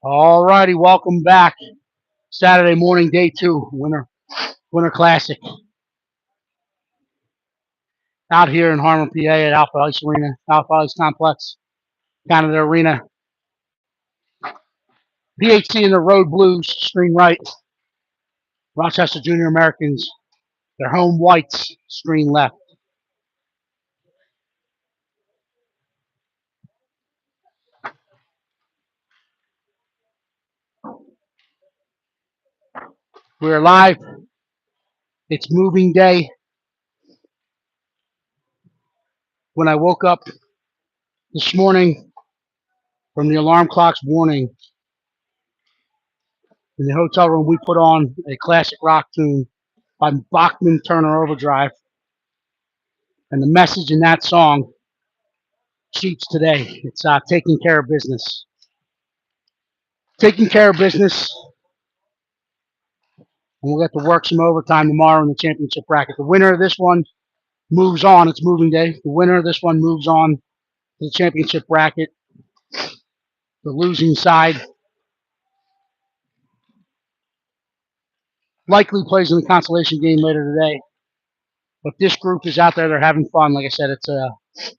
All righty, welcome back. Saturday morning, day two, Winter Classic. Out here in Harlem, PA at Alpha Ice Arena, Alpha Ice Complex, Canada Arena. PHC and the Road Blues, screen right. Rochester Junior Americans, their home whites, screen left. We're live. It's moving day. When I woke up this morning from the alarm clock's warning, in the hotel room, we put on a classic rock tune by Bachman Turner Overdrive. And the message in that song sheets today. It's taking care of business. Taking care of business, and we'll get to work some overtime tomorrow in the championship bracket. The winner of this one moves on. It's moving day. The winner of this one moves on to the championship bracket. The losing side likely plays in the consolation game later today. But this group is out there. They're having fun. Like I said, it's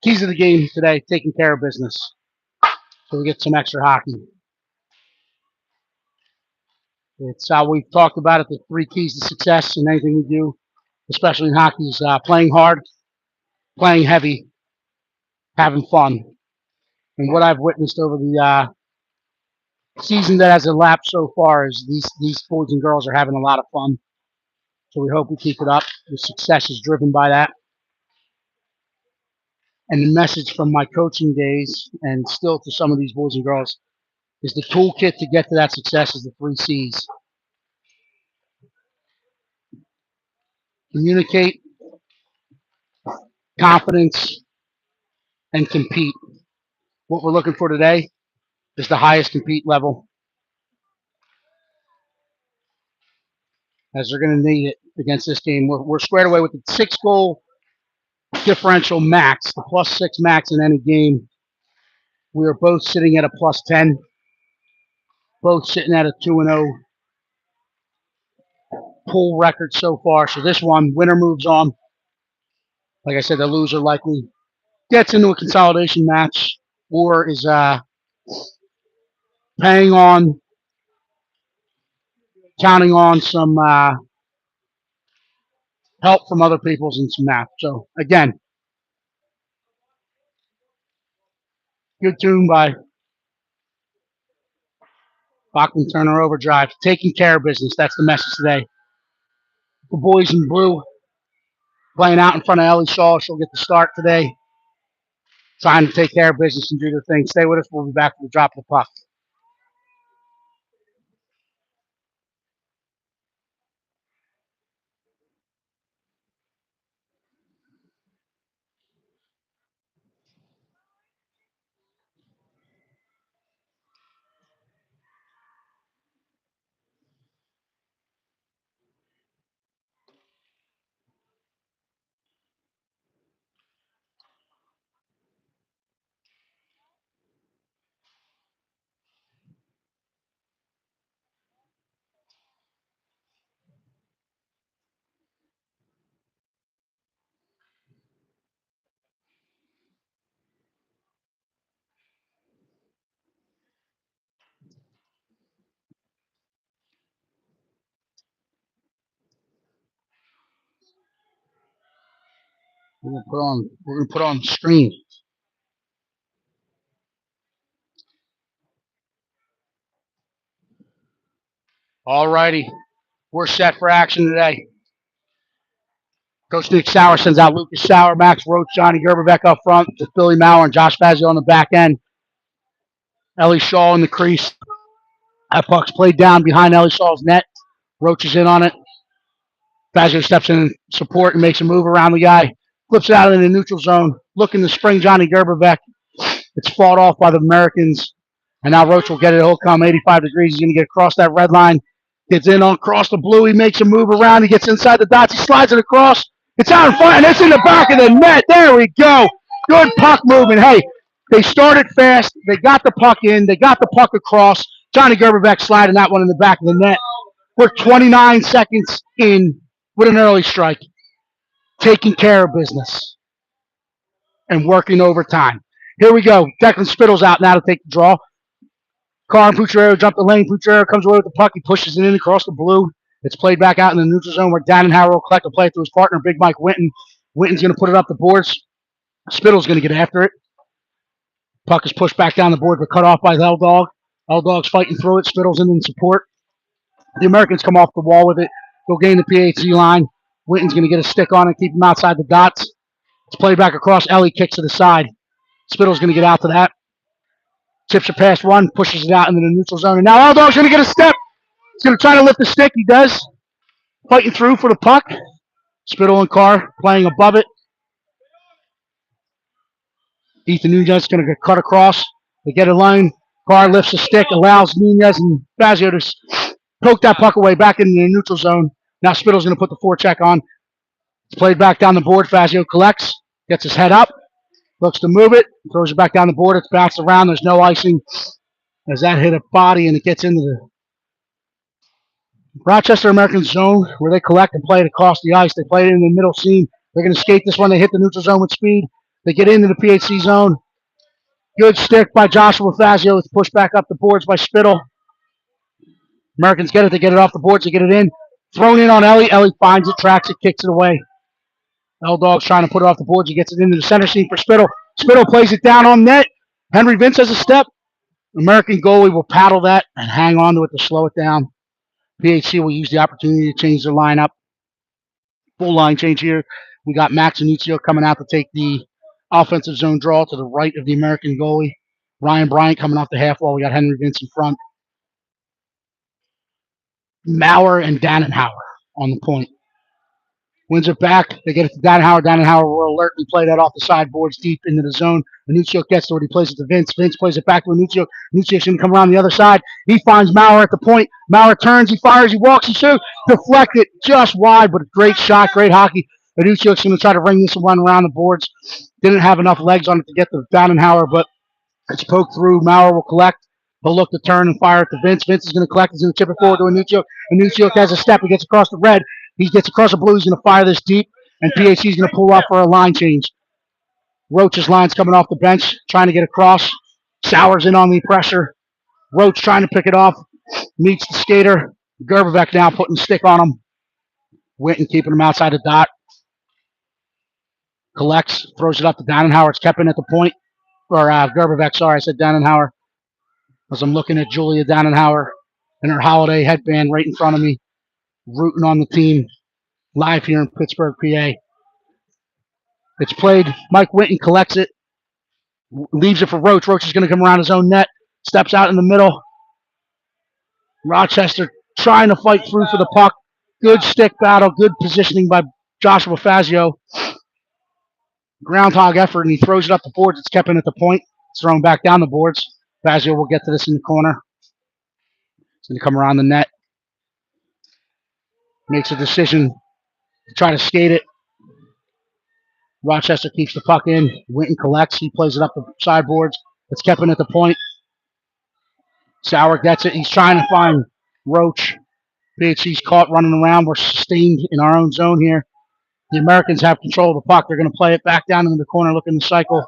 keys of the game today, taking care of business. So we get some extra hockey. It's we've talked about it, the three keys to success in anything we do, especially in hockey, is playing hard, playing heavy, having fun. And what I've witnessed over the season that has elapsed so far is these boys and girls are having a lot of fun. So we hope we keep it up. The success is driven by that. And the message from my coaching days and still to some of these boys and girls is the toolkit to get to that success is the three C's. Communicate, confidence, and compete. What we're looking for today is the highest compete level, as they're going to need it against this game. We're squared away with the 6-goal differential max, the +6 max in any game. We are both sitting at a +10, both sitting at a 2-0 pool record so far. So this one, winner moves on. Like I said, the loser likely gets into a consolidation match or is counting on some help from other people's in some math. So again, good tune by Bachman Turner Overdrive. Taking care of business. That's the message today. The boys in blue playing out in front of Ellie Shaw. She'll get the start today. Trying to take care of business and do their thing. Stay with us. We'll be back for the drop of the puck. We're gonna put on the screen. All righty. We're set for action today. Coach Nick Sauer sends out Lucas Sauer, Max Roach, Johnny Gerberbeck up front with Billy Maurer and Josh Fazio on the back end. Ellie Shaw in the crease. That puck's played down behind Ellie Shaw's net. Roach is in on it. Fazio steps in support and makes a move around the guy. Flips it out in the neutral zone. Looking to spring Johnny Gerberbeck. It's fought off by the Americans. And now Roach will get it. He'll come 85 degrees. He's going to get across that red line. Gets in on across the blue. He makes a move around. He gets inside the dots. He slides it across. It's out in front, and it's in the back of the net. There we go. Good puck movement. Hey, they started fast. They got the puck in. They got the puck across. Johnny Gerberbeck sliding that one in the back of the net. We're 29 seconds in with an early strike. Taking care of business and working overtime. Here we go. Declan Spittle's out now to take the draw. Carr and Pucciarello jump the lane. Pucciarello comes away with the puck. He pushes it in across the blue. It's played back out in the neutral zone where Dannenhauer will collect the play through his partner, Big Mike Winton. Winton's going to put it up the boards. Spittle's going to get after it. Puck is pushed back down the board, but cut off by L-Dog. L-Dog's fighting through it. Spittle's in support. The Americans come off the wall with it. Go gain the PHC line. Winton's going to get a stick on it, keep him outside the dots. It's played back across. Ellie kicks to the side. Spittle's going to get out to that. Tips it past one, pushes it out into the neutral zone. And now L-Dog's going to get a step. He's going to try to lift the stick. He does. Fighting through for the puck. Spittle and Carr playing above it. Ethan Nunez is going to get cut across. They get a line. Carr lifts the stick, allows Nunez and Fazio to poke that puck away back into the neutral zone. Now Spittle's going to put the forecheck on. It's played back down the board. Fazio collects, gets his head up, looks to move it, throws it back down the board. It's bounced around. There's no icing as that hit a body and it gets into the Rochester American zone where they collect and play it across the ice. They play it in the middle seam. They're going to skate this one. They hit the neutral zone with speed. They get into the PHC zone. Good stick by Joshua Fazio. It's pushed back up the boards by Spittle. Americans get it. They get it off the boards. They get it in. Thrown in on Ellie. Ellie finds it, tracks it, kicks it away. L-Dog's trying to put it off the boards. He gets it into the center seam for Spittle. Spittle plays it down on net. Henry Vince has a step. American goalie will paddle that and hang on to it to slow it down. PHC will use the opportunity to change their lineup. Full line change here. We got Max Anuncio coming out to take the offensive zone draw to the right of the American goalie. Ryan Bryant coming off the half wall. We got Henry Vince in front. Maurer and Dannenhauer on the point. Wins it back. They get it to Dannenhauer. Dannenhauer will alert and play that off the sideboards deep into the zone. Anuncio gets to it. He plays it to Vince. Vince plays it back to Anuncio. Anuncio's going to come around the other side. He finds Maurer at the point. Maurer turns. He fires. He walks. He shoots. Deflected just wide, but a great shot. Great hockey. Anuncio's going to try to ring this one around the boards. Didn't have enough legs on it to get to Dannenhauer, but it's poked through. Maurer will collect. He'll look to turn and fire it to Vince. Vince is going to collect. He's going to chip it forward to Anuncio. Anuncio has a step. He gets across the red. He gets across the blue. He's going to fire this deep, and PHC is going to pull up for a line change. Roach's line's coming off the bench, trying to get across. Sauer's in on the pressure. Roach trying to pick it off. Meets the skater. Gerberbeck now putting the stick on him. Winton keeping him outside the dot. Collects, throws it up to Dannenhauer. It's kept in at the point. Or Gerberbeck, sorry, I said Dannenhauer. As I'm looking at Julia Dannenhauer in her holiday headband right in front of me, rooting on the team live here in Pittsburgh, PA. It's played. Mike Winton collects it, leaves it for Roach. Roach is going to come around his own net, steps out in the middle. Rochester trying to fight through for the puck. Good stick battle, good positioning by Joshua Fazio. Groundhog effort, and he throws it up the boards. It's kept in at the point. It's thrown back down the boards. Fazio will get to this in the corner. He's going to come around the net. Makes a decision to try to skate it. Rochester keeps the puck in. Winton collects. He plays it up the sideboards. It's kept in at the point. Sauer gets it. He's trying to find Roach. PHC's caught running around. We're sustained in our own zone here. The Americans have control of the puck. They're going to play it back down into the corner, looking to cycle.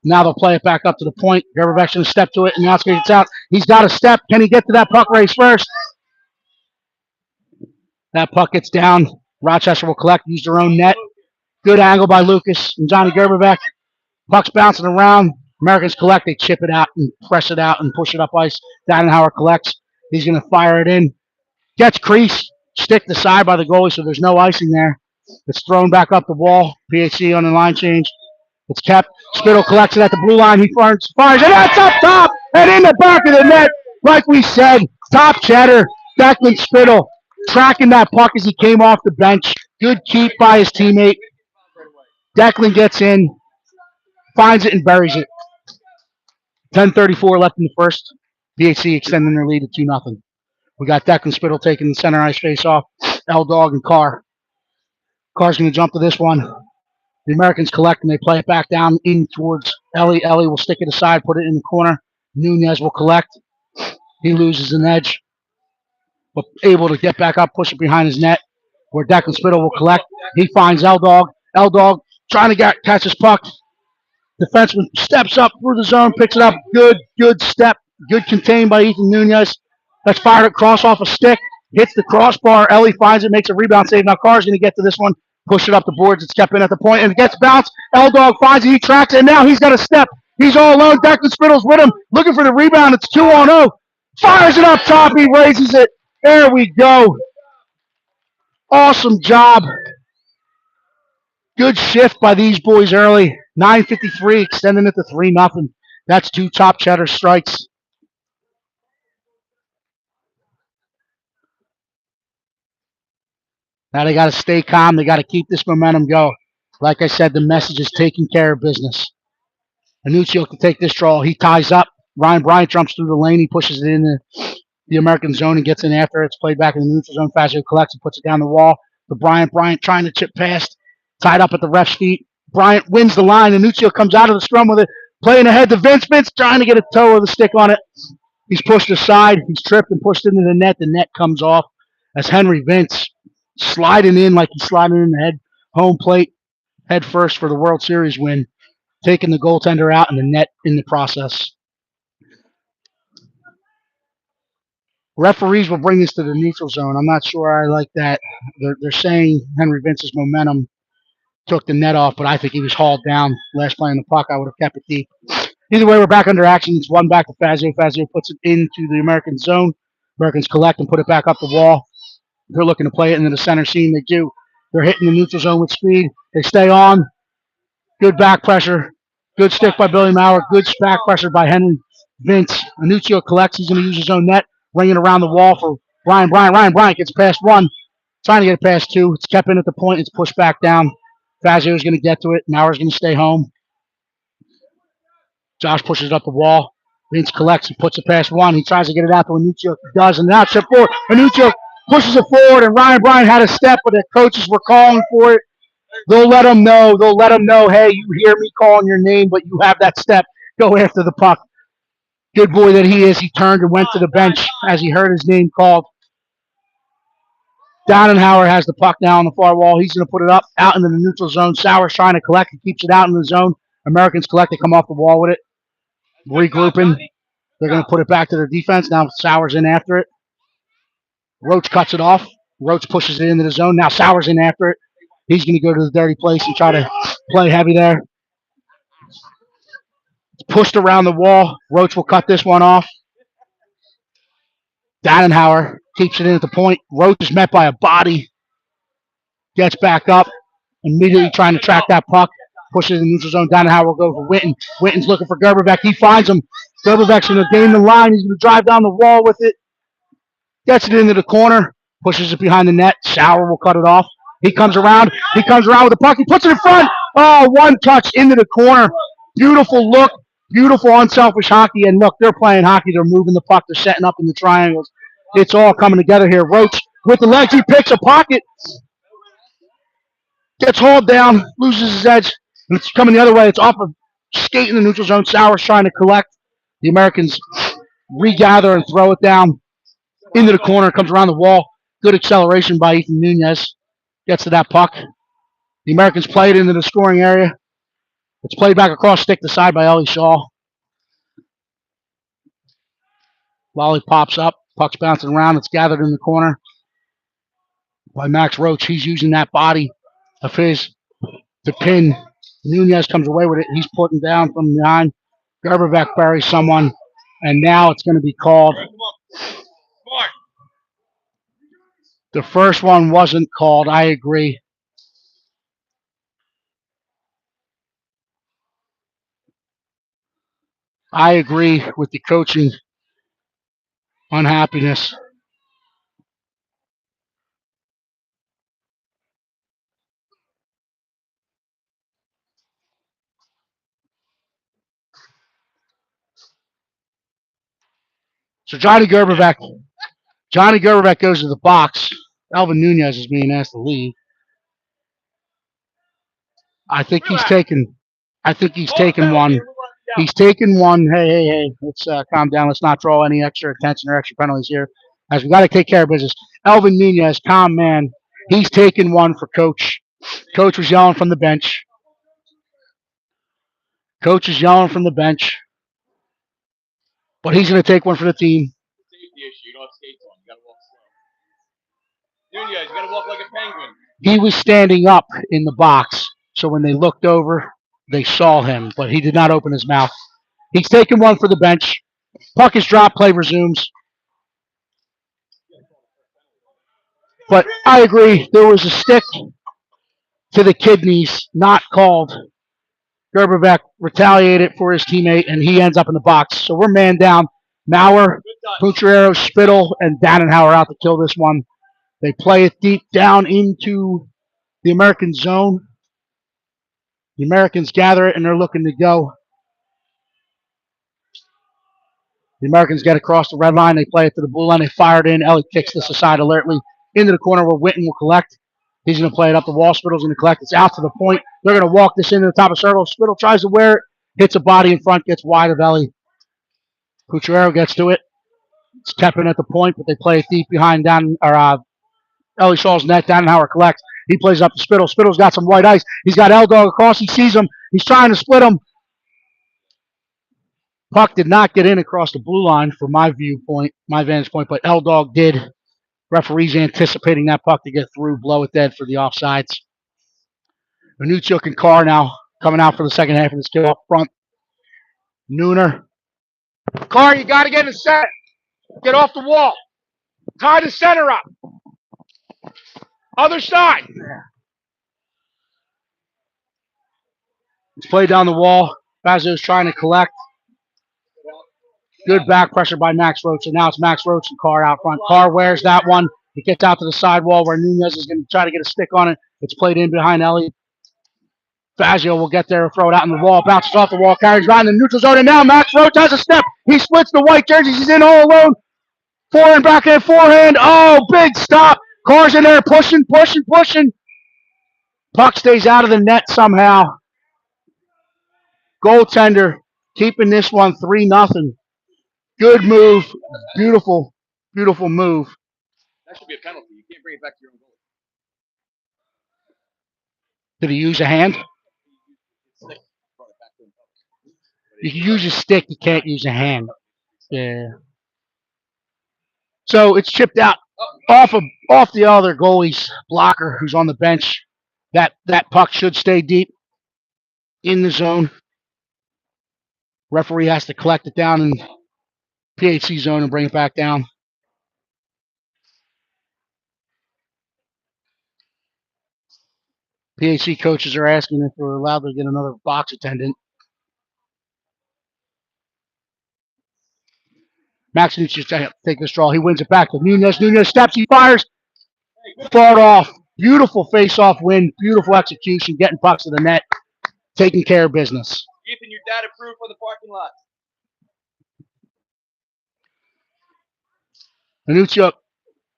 Now they'll play it back up to the point. Gerberbeck's going to step to it, and now it's out. He's got a step. Can he get to that puck race first? That puck gets down. Rochester will collect, use their own net. Good angle by Lucas and Johnny Gerberbeck. Puck's bouncing around. Americans collect. They chip it out and press it out and push it up ice. Dannenhauer collects. He's going to fire it in. Gets crease. Stick to the side by the goalie, so there's no icing there. It's thrown back up the wall. PHC on the line change. It's kept. Spittle collects it at the blue line. He fires, and that's up top and in the back of the net. Like we said, top cheddar. Declan Spittle tracking that puck as he came off the bench. Good keep by his teammate. Declan gets in, finds it, and buries it. 10:34 left in the first. PHC extending their lead to 2-0. We got Declan Spittle taking the center ice face off. L-Dog and Carr. Carr's going to jump to this one. The Americans collect and they play it back down in towards Ellie. Ellie will stick it aside, put it in the corner. Nunez will collect. He loses an edge, but able to get back up, push it behind his net, where Declan Spittle will collect. He finds L-Dog. L-Dog trying to catch his puck. Defenseman steps up through the zone, picks it up. Good step. Good contained by Ethan Nunez. That's fired across off a stick. Hits the crossbar. Ellie finds it, makes a rebound save. Now Carr's going to get to this one. Push it up the boards. It's kept in at the point, and it gets bounced. L-Dog finds it. He tracks it, and now he's got a step. He's all alone. Declan Spittle's with him. Looking for the rebound. It's 2-on-0. Fires it up top. He raises it. There we go. Awesome job. Good shift by these boys early. 9:53, extending it to 3-0. That's 2 top cheddar strikes. Now they got to stay calm. They got to keep this momentum going. Like I said, the message is taking care of business. Anuccio can take this draw. He ties up. Ryan Bryant jumps through the lane. He pushes it in the American zone and gets in after it. It's played back in the neutral zone. Fazio collects and puts it down the wall. To Bryant. Bryant trying to chip past. Tied up at the ref's feet. Bryant wins the line. Anuccio comes out of the scrum with it. Playing ahead to Vince. Vince trying to get a toe of the stick on it. He's pushed aside. He's tripped and pushed into the net. The net comes off as Henry Vince sliding in like he's sliding in the head home plate head first for the World Series win, taking the goaltender out and the net in the process. Referees will bring this to the neutral zone. I'm not sure I like that. They're saying Henry Vince's momentum took the net off, but I think he was hauled down last play in the puck. I would have kept it deep. Either way, we're back under action. It's one back to Fazio. Fazio puts it into the American zone. Americans collect and put it back up the wall. They're looking to play it into the center seam. They do. They're hitting the neutral zone with speed. They stay on. Good back pressure. Good stick by Billy Maurer. Good back pressure by Henry Vince. Anuccio collects. He's going to use his own net. Ringing around the wall for Ryan Bryant. Ryan Bryant gets past 1. Trying to get it past 2. It's kept in at the point. It's pushed back down. Fazio's going to get to it. Mauer's going to stay home. Josh pushes it up the wall. Vince collects. He puts it past 1. He tries to get it out to Anuccio. He does. And now it's forward. Anuccio pushes it forward. And Ryan Bryant had a step, but the coaches were calling for it. They'll let him know. They'll let him know, hey, you hear me calling your name, but you have that step. Go after the puck. Good boy that he is. He turned and went to the bench as he heard his name called. Dannenhauer has the puck now on the far wall. He's going to put it up out into the neutral zone. Sauer's trying to collect. He keeps it out in the zone. Americans collect. They come off the wall with it. Regrouping. They're going to put it back to their defense. Now Sauer's in after it. Roach cuts it off. Roach pushes it into the zone. Now Sauer's in after it. He's going to go to the dirty place and try to play heavy there. It's pushed around the wall. Roach will cut this one off. Dannenhauer keeps it in at the point. Roach is met by a body. Gets back up. Immediately trying to track that puck. Pushes in the neutral zone. Dannenhauer will go for Witten. Witten's looking for Gerberbeck. He finds him. Gerberbeck's going to gain the line. He's going to drive down the wall with it. Gets it into the corner. Pushes it behind the net. Sauer will cut it off. He comes around. He comes around with the puck. He puts it in front. Oh, one touch into the corner. Beautiful look. Beautiful unselfish hockey. And look, they're playing hockey. They're moving the puck. They're setting up in the triangles. It's all coming together here. Roach with the legs. He picks a pocket. Gets hauled down. Loses his edge. And it's coming the other way. It's off of skate in the neutral zone. Sauer's trying to collect. The Americans regather and throw it down into the corner. Comes around the wall. Good acceleration by Ethan Nunez. Gets to that puck. The Americans play it into the scoring area. It's played back across stick to side by Ellie Shaw. Volley pops up. Puck's bouncing around. It's gathered in the corner by Max Roach. He's using that body of his to pin. Nunez comes away with it. He's putting down from behind. Gerberbeck buries someone. And now it's going to be called. The first one wasn't called. I agree. I agree with the coaching unhappiness. So Johnny Gerberbeck goes to the box. Alvin Nunez is being asked to leave. I think he's taken one. He's taken one. Hey. Let's calm down. Let's not draw any extra attention or extra penalties here, as we got to take care of business. Elvin Nunez, calm man. He's taken one for Coach. Coach was yelling from the bench. Coach is yelling from the bench, but he's going to take one for the team. Nunez, you gotta walk like a penguin. He was standing up in the box, so when they looked over, they saw him, but he did not open his mouth. He's taking one for the bench. Puck is dropped, play resumes. But I agree, there was a stick to the kidneys, not called. Gerberbeck retaliated for his teammate, and he ends up in the box. So we're man down. Maurer, Pucciarero, Spittle, and Dannenhauer out to kill this one. They play it deep down into the American zone. The Americans gather it, and they're looking to go. The Americans get across the red line. They play it to the blue line. They fire it in. Ellie kicks this aside alertly into the corner where Witten will collect. He's going to play it up the wall. Spittle's going to collect. It's out to the point. They're going to walk this into the top of circle. Spittle tries to wear it. Hits a body in front. Gets wide of Ellie. Pucciarero gets to it. It's Tepin at the point, but they play it deep behind Ellie Shaw's net. Dannenhauer collects. He plays up to Spittle. Spittle's got some white ice. He's got L-Dog across. He sees him. He's trying to split him. Puck did not get in across the blue line from my viewpoint, my vantage point, but L-Dog did. Referees anticipating that puck to get through, blow it dead for the offsides. Minuchuk and Carr now coming out for the second half of this game up front. Nooner. Carr, you got to get in the set. Get off the wall. Tie the center up. Other side. It's played down the wall. Fazio's trying to collect. Good back pressure by Max Roach, and now it's Max Roach and Carr out front. Carr wears that one. He gets out to the sidewall where Nunez is going to try to get a stick on it. It's played in behind Ellie. Fazio will get there, throw it out in the wall, bounces off the wall, carries right in the neutral zone, and now Max Roach has a step. He splits the white jerseys. He's in all alone. Forehand, backhand, forehand. Oh, big stop. Carr's in there pushing. Puck stays out of the net somehow. Goaltender keeping this one 3-0. Good move. Beautiful move. That should be a penalty. You can't bring it back to your own goal. Did he use a hand? You can use a stick. You can't use a hand. Yeah. So it's chipped out off the other goalie's blocker who's on the bench. That puck should stay deep in the zone. Referee has to collect it down in PHC zone and bring it back down. PHC coaches are asking if we're allowed to get another box attendant. Max needs to take this draw. He wins it back to Nunez. Nunez steps. He fires. Fought off. Beautiful face-off win. Beautiful execution. Getting pucks to the net. Taking care of business. Ethan, your dad approved for the parking lot. Minuchuk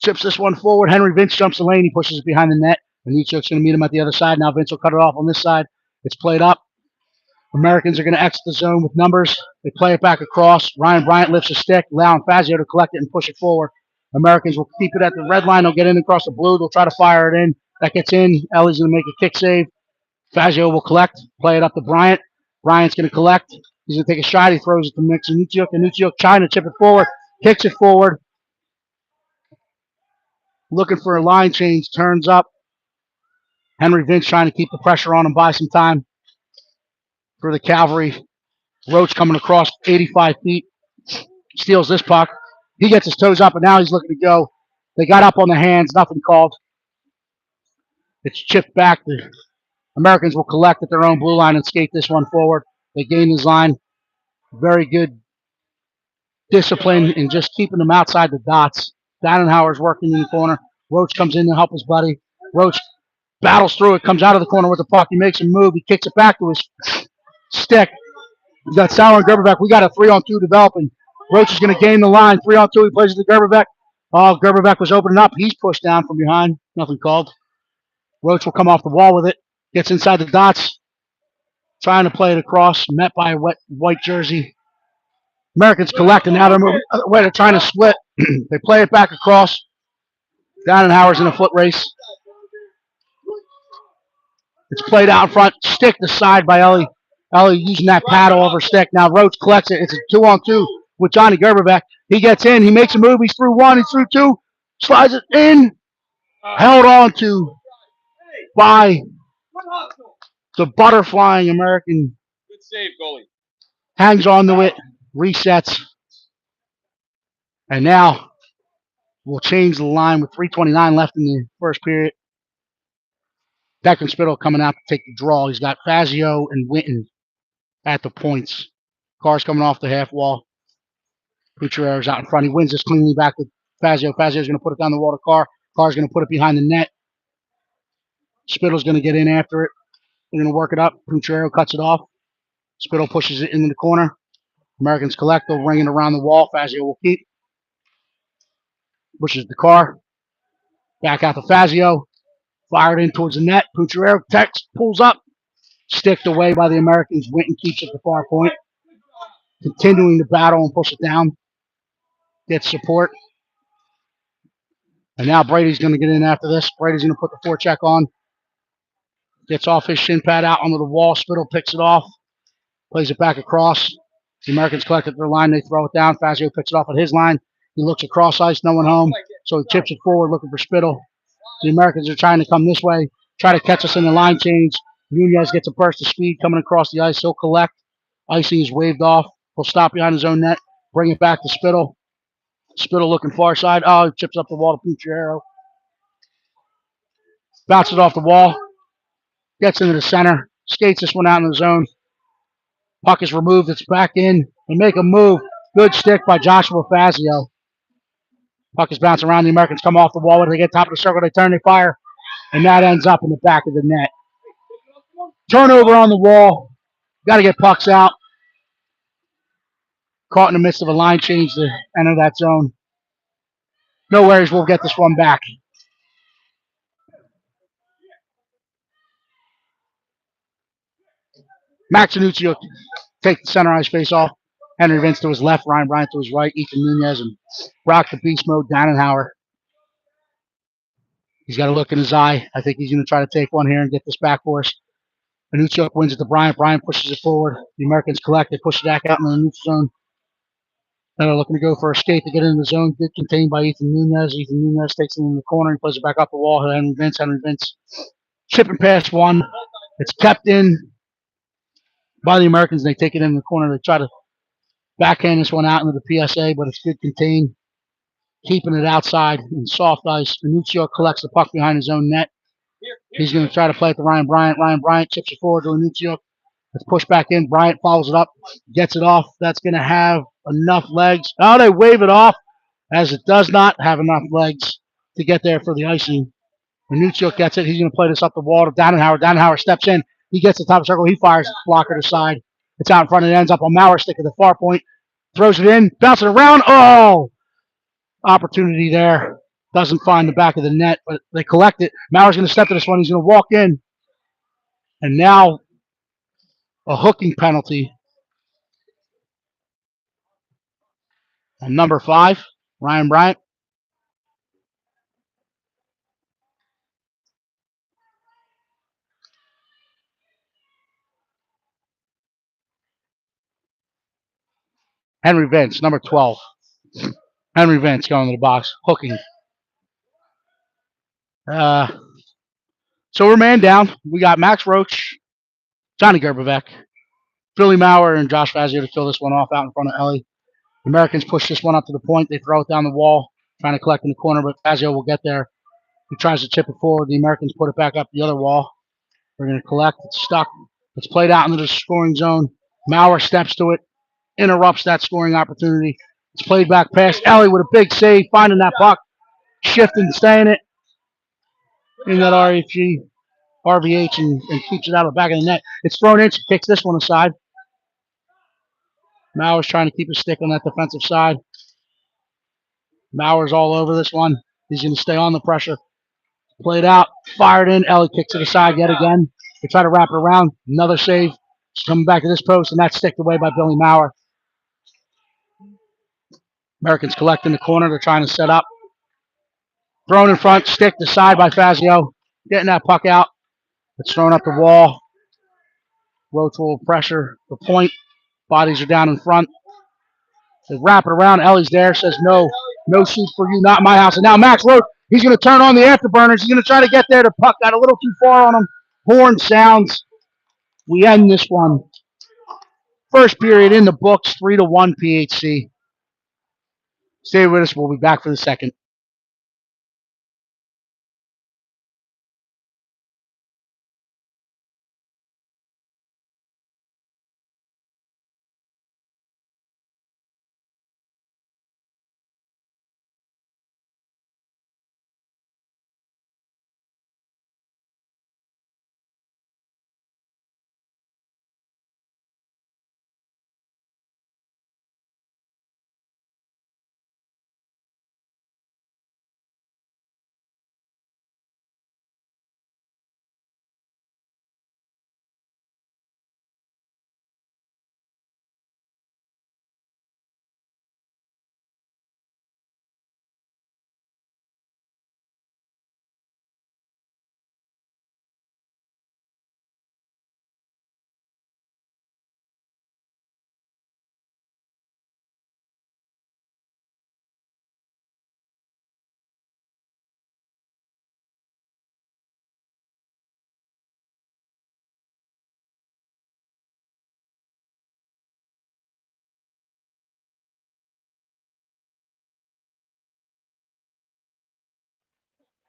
chips this one forward. Henry Vince jumps the lane. He pushes it behind the net. Minuchuk's going to meet him at the other side. Now Vince will cut it off on this side. It's played up. Americans are going to exit the zone with numbers. They play it back across. Ryan Bryant lifts a stick, allowing Fazio to collect it and push it forward. Americans will keep it at the red line. They'll get in across the blue. They'll try to fire it in. That gets in. Ellie's going to make a kick save. Fazio will collect, play it up to Bryant. Bryant's going to collect. He's going to take a shot. He throws it to Minuchuk. Minuchuk trying to chip it forward. Kicks it forward. Looking for a line change. Turns up. Henry Vince trying to keep the pressure on him, buy some time for the Cavalry. Roach coming across 85 feet. Steals this puck. He gets his toes up, and now he's looking to go. They got up on the hands. Nothing called. It's chipped back. The Americans will collect at their own blue line and skate this one forward. They gain his line. Very good discipline in just keeping them outside the dots. Dannenhauer's working in the corner. Roach comes in to help his buddy. Roach battles through it, comes out of the corner with the puck. He makes a move. He kicks it back to his stick. We got Sauer and Gerberbeck. We got a 3-on-2 developing. Roach is going to gain the line. 3-on-2. He plays it to Gerberbeck. Oh, Gerberbeck was opening up. He's pushed down from behind. Nothing called. Roach will come off the wall with it. Gets inside the dots. Trying to play it across, met by a white jersey. Americans collect, and now they're moving. Wait, they're trying to split. They play it back across. Downenhauer's in a foot race. It's played out in front. Stick to side by Ellie. Ellie using that paddle over stick. Now Roach collects it. It's a 2-on-2 with Johnny Gerberbeck. He gets in. He makes a move. He's through one. He's through two. Slides it in. Held on to by the butterflying American. Good save, goalie. Hangs on to it. Resets. And now we'll change the line with 3:29 left in the first period. Declan Spittle coming out to take the draw. He's got Fazio and Winton at the points. Carr's coming off the half wall. Gutierrez out in front. He wins this cleanly back to Fazio. Fazio's going to put it down the wall to Carr. Carr's going to put it behind the net. Spittle's going to get in after it. They're going to work it up. Gutierrez cuts it off. Spittle pushes it into the corner. Americans collect. They'll ring it around the wall. Fazio will keep. Pushes the Carr. Back out to Fazio. Fired in towards the net. Gutierrez pulls up. Sticked away by the Americans. Winton keeps at the far point. Continuing the battle and push it down. Gets support. And now Brady's going to get in after this. Brady's going to put the forecheck on. Gets off his shin pad out onto the wall. Spittle picks it off. Plays it back across. The Americans collect at their line. They throw it down. Fazio picks it off at his line. He looks across ice. No one home. So he chips it forward looking for Spittle. The Americans are trying to come this way. Try to catch us in the line change. Nunez gets a burst of speed coming across the ice. He'll collect. Icing is waved off. He'll stop behind his own net. Bring it back to Spittle. Spittle looking far side. Oh, he chips up the wall to Pucciarello. Bounces off the wall. Gets into the center. Skates this one out in the zone. Puck is removed. It's back in. They make a move. Good stick by Joshua Fazio. Puck is bouncing around. The Americans come off the wall. When they get top of the circle, they turn, they fire. And that ends up in the back of the net. Turnover on the wall. Got to get pucks out. Caught in the midst of a line change to enter that zone. No worries. We'll get this one back. Max Anuccio take the center ice face off. Henry Vince to his left. Ryan Bryant to his right. Ethan Nunez and Rock the Beast Mode. Downenhauer. He's got a look in his eye. I think he's going to try to take one here and get this back for us. Anuccio wins it to Bryant. Bryant pushes it forward. The Americans collect. They push it back out in the neutral zone. They're looking to go for a skate to get into the zone. Good contained by Ethan Nunez. Ethan Nunez takes it in the corner. He plays it back up the wall. Henry Vince. Chipping past one. It's kept in by the Americans. They take it in the corner. They try to backhand this one out into the PSA, but it's good contained. Keeping it outside in soft ice. Anuccio collects the puck behind his own net. He's going to try to play it to Ryan Bryant. Ryan Bryant chips it forward to Anuccio. It's pushed back in. Bryant follows it up. Gets it off. That's going to have enough legs. Oh, they wave it off as it does not have enough legs to get there for the icing. Anuccio gets it. He's going to play this up the wall to Downenhauer. Downenhauer steps in. He gets the top circle. He fires the blocker to side. It's out in front. It ends up on Mauer's stick at the far point. Throws it in. Bounces around. Oh! Opportunity there. Doesn't find the back of the net, but they collect it. Mauer's going to step to this one. He's going to walk in. And now a hooking penalty. And number 5, Ryan Bryant. Henry Vince, number 12. Henry Vince going to the box, hooking. So we're man down. We got Max Roach, Johnny Gerberbeck, Billy Maurer, and Josh Fazio to kill this one off out in front of Ellie. The Americans push this one up to the point. They throw it down the wall, trying to collect in the corner, but Fazio will get there. He tries to chip it forward. The Americans put it back up the other wall. We're going to collect. It's stuck. It's played out into the scoring zone. Maurer steps to it, interrupts that scoring opportunity. It's played back past Ellie with a big save, finding that puck, shifting, staying it in that RVH, and keeps it out of the back of the net. It's thrown in. She kicks this one aside. Mauer's trying to keep his stick on that defensive side. Mauer's all over this one. He's going to stay on the pressure. Played out, fired in. Ellie kicks it aside yet again. They try to wrap it around. Another save. Coming back to this post, and that's sticked away by Billy Maurer. Americans collecting the corner. They're trying to set up. Thrown in front, stick to side by Fazio. Getting that puck out. It's thrown up the wall. Roach will pressure the point. Bodies are down in front. They wrap it around. Ellie's there. Says no shoot for you, not my house. And now Max Roach, he's going to turn on the afterburners. He's going to try to get there. The puck got a little too far on him. Horn sounds. We end this one. First period in the books, 3-1 PHC. Stay with us. We'll be back for the second.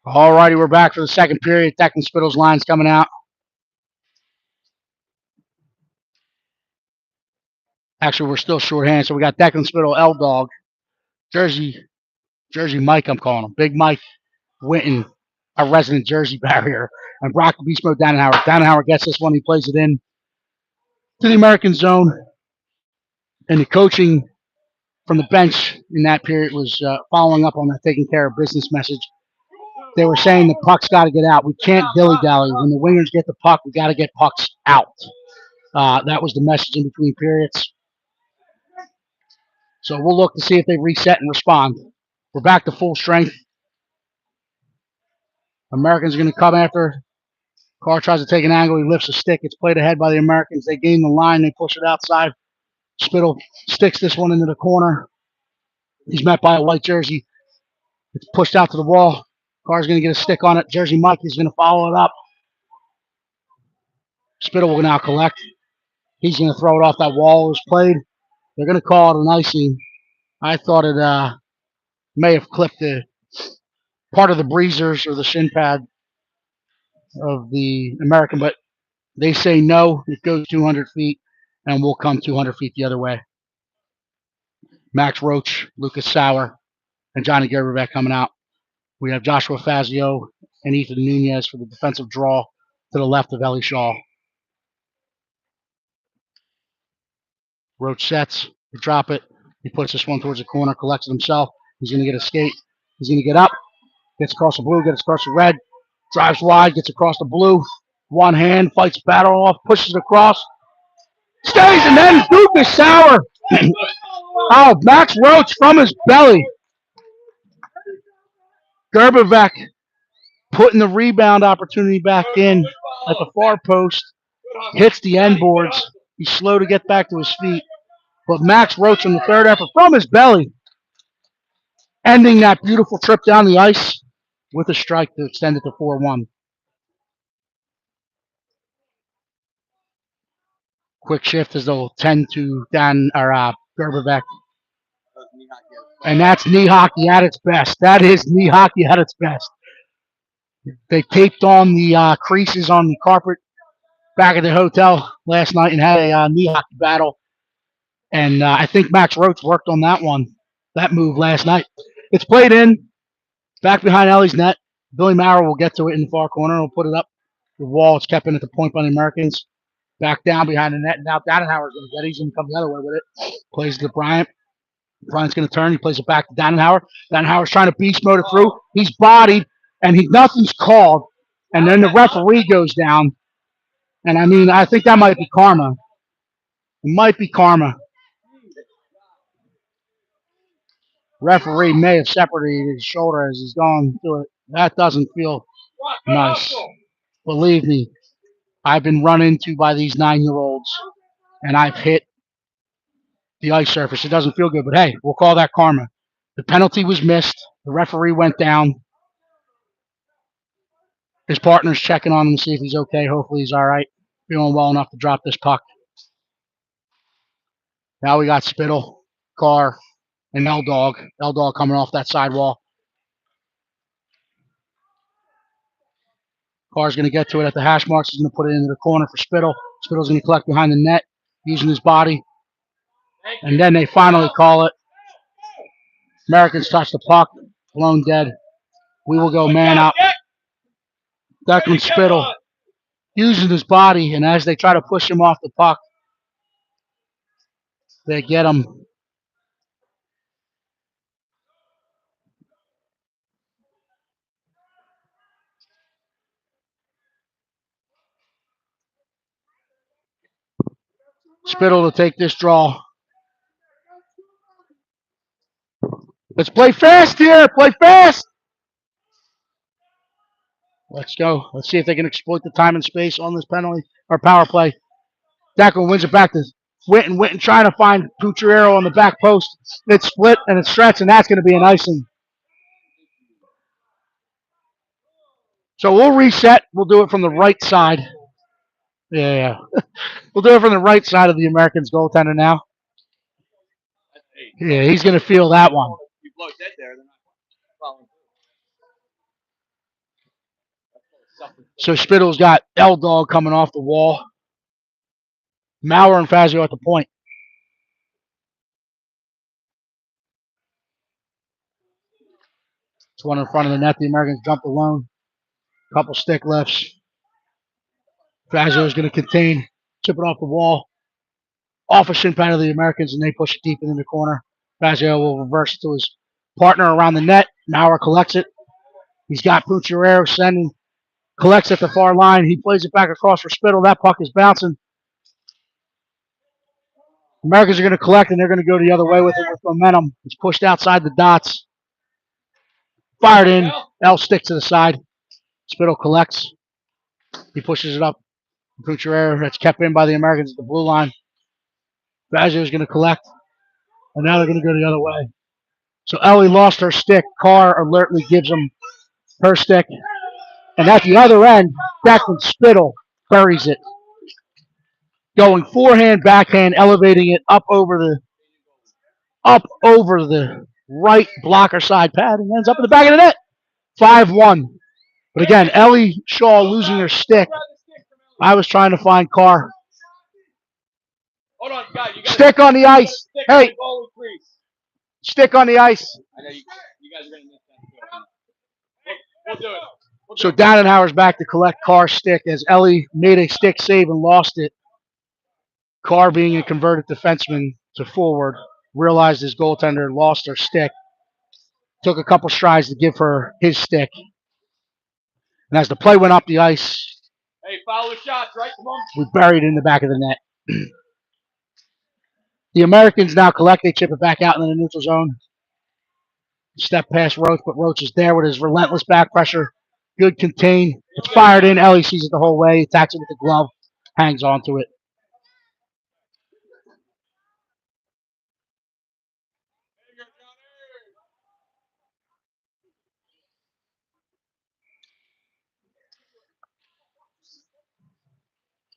All righty, we're back for the second period. Declan Spittle's line's coming out. Actually, we're still shorthanded, so we got Declan Spittle, L-Dog, Jersey Mike, I'm calling him. Big Mike Winton, a resident Jersey barrier, and Brock the Beast Mode Dannenhauer. Dannenhauer gets this one. He plays it in to the American zone. And the coaching from the bench in that period was following up on that taking care of business message. They were saying the puck's got to get out. We can't dilly-dally. When the wingers get the puck, we got to get pucks out. That was the message in between periods. So we'll look to see if they reset and respond. We're back to full strength. Americans are going to come after. Carr tries to take an angle. He lifts a stick. It's played ahead by the Americans. They gain the line. They push it outside. Spittle sticks this one into the corner. He's met by a white jersey. It's pushed out to the wall. Carr's going to get a stick on it. Jersey Mike is going to follow it up. Spittle will now collect. He's going to throw it off that wall. It was played. They're going to call it an icing. I thought it may have clipped the part of the breezers or the shin pad of the American, but they say no. It goes 200 feet, and we'll come 200 feet the other way. Max Roach, Lucas Sauer, and Johnny Gerberbeck coming out. We have Joshua Fazio and Ethan Nunez for the defensive draw to the left of Ellie Shaw. Roach sets. They drop it. He puts this one towards the corner, collects it himself. He's going to get a skate. He's going to get up. Gets across the blue, gets across the red. Drives wide, gets across the blue. One hand, fights battle off, pushes it across. Stays, and then Lucas Sauer. Oh, Max Roach from his belly. Gerberbeck putting the rebound opportunity back in at the far post. Hits the end boards. He's slow to get back to his feet. But Max Roach in the third effort from his belly, ending that beautiful trip down the ice with a strike to extend it to 4-1. Quick shift as they'll tend to Gerberbeck. And that's knee hockey at its best. That is knee hockey at its best. They taped on the creases on the carpet back at the hotel last night and had a knee hockey battle. And I think Max Roach worked on that move last night. It's played in, back behind Ellie's net. Billy Maurer will get to it in the far corner. He'll put it up the wall. It's kept in at the point by the Americans. Back down behind the net. Now Dannenhauer's going to get it. He's going to come the other way with it. Plays to Bryant. Bryant's going to turn. He plays it back to Dannenhauer. Dannenhauer's trying to beast mode it through. He's bodied, and nothing's called. And then the referee goes down. And, I think that might be karma. It might be karma. Referee may have separated his shoulder as he's going through it. That doesn't feel nice. Believe me, I've been run into by these 9-year-olds, and I've hit the ice surface. It doesn't feel good, but hey, we'll call that karma. The penalty was missed. The referee went down. His partner's checking on him to see if he's okay. Hopefully he's all right. Feeling well enough to drop this puck. Now we got Spittle, Carr, and L-Dog. L-Dog coming off that sidewall. Carr's going to get to it at the hash marks. He's going to put it into the corner for Spittle. Spittle's going to collect behind the net using his body. And then they finally call it. Americans touch the puck. Blown dead. We will go man up. Declan Spittle using his body, and as they try to push him off the puck, they get him. Spittle to take this draw. Let's play fast here. Play fast. Let's go. Let's see if they can exploit the time and space on this penalty or power play. Declan wins it back to Witten. Witten trying to find Pucciarello on the back post. It's split and it's stretched, and that's going to be an icing. So we'll reset. We'll do it from the right side. Yeah. We'll do it from the right side of the Americans' goaltender now. Yeah, he's going to feel that one. You blow dead there, they're not following through. So Spittle's got L-Dog coming off the wall. Maurer and Fazio at the point. It's one in front of the net. The Americans jump alone. Couple stick lifts. Fazio is going to contain, chip it off the wall. Off a shin pad of the Americans, and they push it deep into the corner. Fazio will reverse to his partner around the net. Maurer collects it. He's got Pucciarello sending, collects at the far line. He plays it back across for Spittle. That puck is bouncing. Americans are going to collect, and they're going to go the other way with it with momentum. It's pushed outside the dots. Fired in. L sticks to the side. Spittle collects. He pushes it up. Pucciarello, that's kept in by the Americans at the blue line. Fazio is going to collect. And now they're going to go the other way. So Ellie lost her stick. Carr alertly gives him her stick. And at the other end, Declan Spittle buries it. Going forehand, backhand, elevating it up over the right blocker side pad and ends up in the back of the net. 5-1. But again, Ellie Shaw losing her stick. I was trying to find Carr. Hold on, God, you Stick on the ice. Hey, stick on the ice. I know you guys are going to miss that. We'll do it. So Dannenhauer's back to collect Carr's stick as Ellie made a stick save and lost it. Carr, being a converted defenseman to forward, realized his goaltender lost her stick. Took a couple strides to give her his stick. And as the play went up the ice, hey, follow the shots, right? Come on. we buried it in the back of the net. The Americans now collect. They chip it back out into the neutral zone. Step past Roach, but Roach is there with his relentless back pressure. Good contain. It's fired in. Ellie sees it the whole way. Attacks it with the glove. Hangs onto it.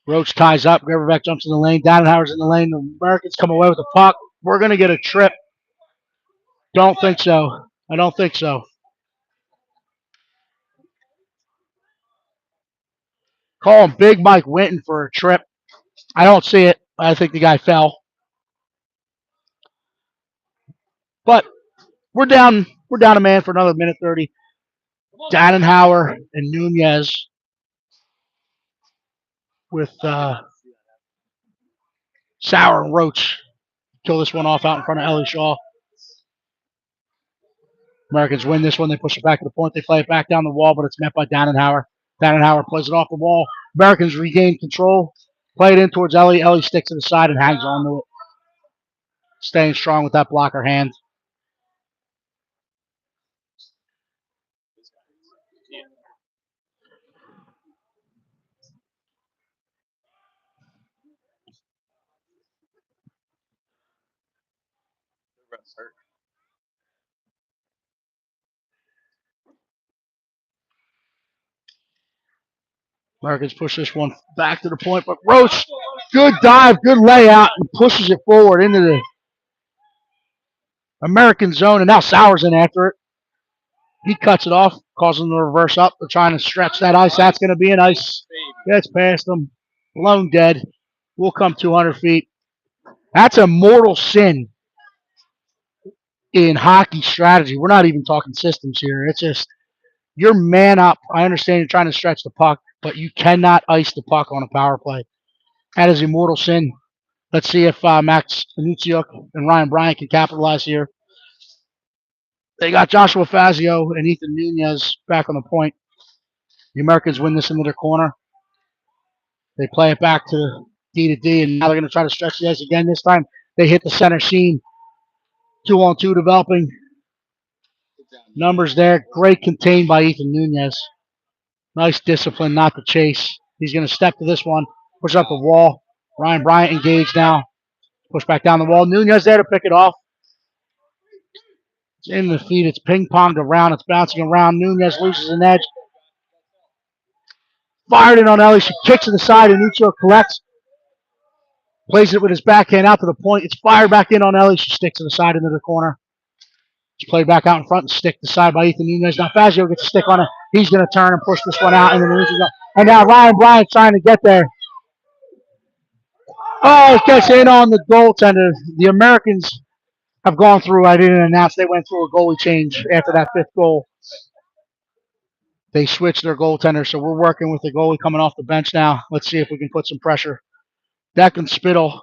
Roach ties up. Gerberbeck jumps in the lane. Dannenhauer's in the lane. The Americans come away with the puck. We're going to get a trip. Don't think so. I don't think so. Calling Big Mike Winton for a trip. I don't see it. I think the guy fell. But we're down a man for another minute 30. Dannenhauer and Nunez with Sauer and Roach. Kill this one off out in front of Ellie Shaw. Americans win this one. They push it back to the point. They play it back down the wall, but it's met by Dannenhauer. Dannenhauer plays it off the wall. Americans regain control. Play it in towards Ellie. Ellie sticks to the side and hangs on to it. Staying strong with that blocker hand. Americans push this one back to the point, but Roach, good dive, good layout, and pushes it forward into the American zone, and now Sauer's in after it. He cuts it off, causing them to reverse up. They're trying to stretch that ice. That's going to be an ice. Gets past them. Blown dead. We'll come 200 feet. That's a mortal sin in hockey strategy. We're not even talking systems here. It's just you're man up. I understand you're trying to stretch the puck, but you cannot ice the puck on a power play. That is a mortal sin. Let's see if Max Anutsiuk and Ryan Bryant can capitalize here. They got Joshua Fazio and Ethan Nunez back on the point. The Americans win this into their corner. They play it back to D, and now they're going to try to stretch the ice again. This time they hit the center seam. 2-on-2 developing. Numbers there. Great contained by Ethan Nunez. Nice discipline not to chase. He's going to step to this one. Push up the wall. Ryan Bryant engaged now. Push back down the wall. Nunez there to pick it off. It's in the feet. It's ping-ponged around. It's bouncing around. Nunez loses an edge. Fired it on Ellie. She kicks to the side, and Nuccio collects. Plays it with his backhand out to the point. It's fired back in on Ellie. She sticks to the side into the corner. It's played back out in front and stick to the side by Ethan Nunez. Now Fazio gets a stick on it. He's going to turn and push this one out. And now Ryan Bryant trying to get there. Oh, it gets in on the goaltender. The Americans have gone through. I didn't announce they went through a goalie change after that fifth goal. They switched their goaltender, so we're working with the goalie coming off the bench now. Let's see if we can put some pressure. Declan Spittle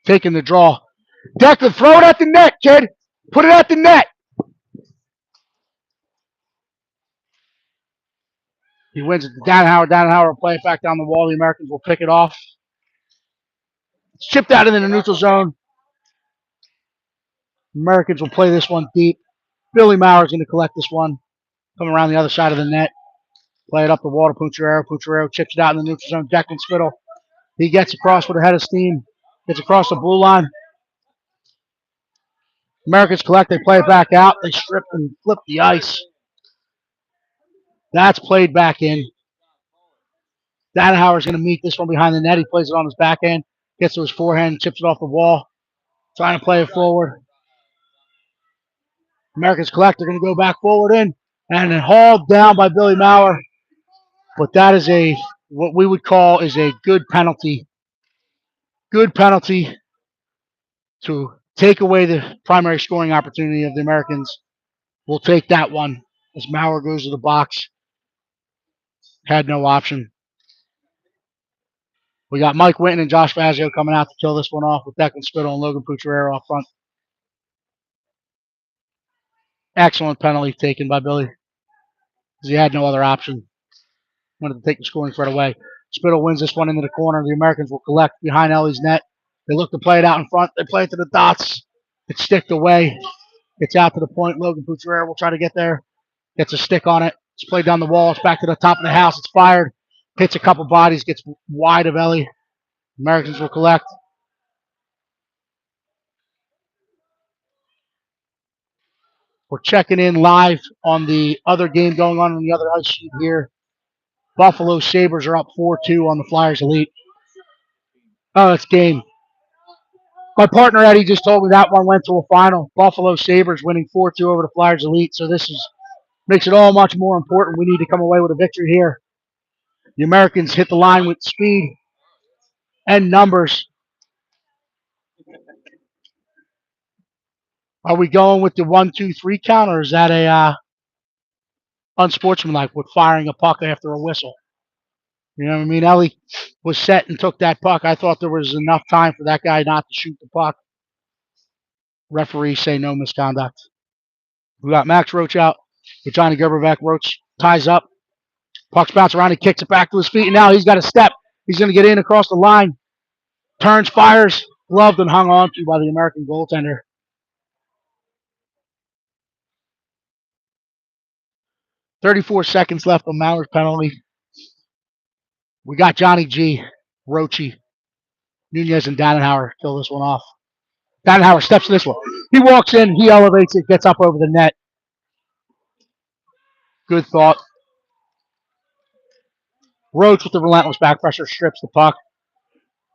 taking the draw. Declan, throw it at the net, kid. Put it at the net. He wins it to Danhauer. Danhauer will play it back down the wall. The Americans will pick it off. It's chipped out into the neutral zone. Americans will play this one deep. Billy Mauer's going to collect this one. Come around the other side of the net. Play it up the wall to Pucciarero. Pucciarero chips it out in the neutral zone. Declan Spittle. He gets across with a head of steam. Gets across the blue line. Americans collect. They play it back out. They strip and flip the ice. That's played back in. Danhauer's going to meet this one behind the net. He plays it on his backhand. Gets to his forehand. Chips it off the wall. Trying to play it forward. Americans collect. They're going to go back forward in. And then hauled down by Billy Mauer. But that is what we would call is a good penalty. Good penalty to take away the primary scoring opportunity of the Americans. We'll take that one as Mauer goes to the box. Had no option. We got Mike Winton and Josh Fazio coming out to kill this one off with Declan Spittle and Logan Pucciarero up front. Excellent penalty taken by Billy because he had no other option. Wanted to take the scoring threat away. Spittle wins this one into the corner. The Americans will collect behind Ellie's net. They look to play it out in front. They play it to the dots. It's sticked away. It's out to the point. Logan Pucciarero will try to get there. Gets a stick on it. It's played down the wall. It's back to the top of the house. It's fired. Hits a couple bodies. Gets wide of Ellie. Americans will collect. We're checking in live on the other game going on the other ice sheet here. Buffalo Sabres are up 4-2 on the Flyers Elite. Oh, it's game. My partner Eddie just told me that one went to a final. Buffalo Sabres winning 4-2 over the Flyers Elite. So this makes it all much more important. We need to come away with a victory here. The Americans hit the line with speed and numbers. Are we going with the 1-2-3 count, or is that a unsportsmanlike with firing a puck after a whistle? You know what I mean? Ellie was set and took that puck. I thought there was enough time for that guy not to shoot the puck. Referees say no misconduct. We got Max Roach out with Johnny Gerber back. Roach ties up. Puck's bounce around. He kicks it back to his feet, and now he's got a step. He's going to get in across the line. Turns, fires, gloved and hung on to by the American goaltender. 34 seconds left on Maurer's penalty. We got Johnny G, Roche, Nunez, and Dannenhauer kill this one off. Dannenhauer steps to this one. He walks in, he elevates it, gets up over the net. Good thought. Roach with the relentless back pressure strips the puck.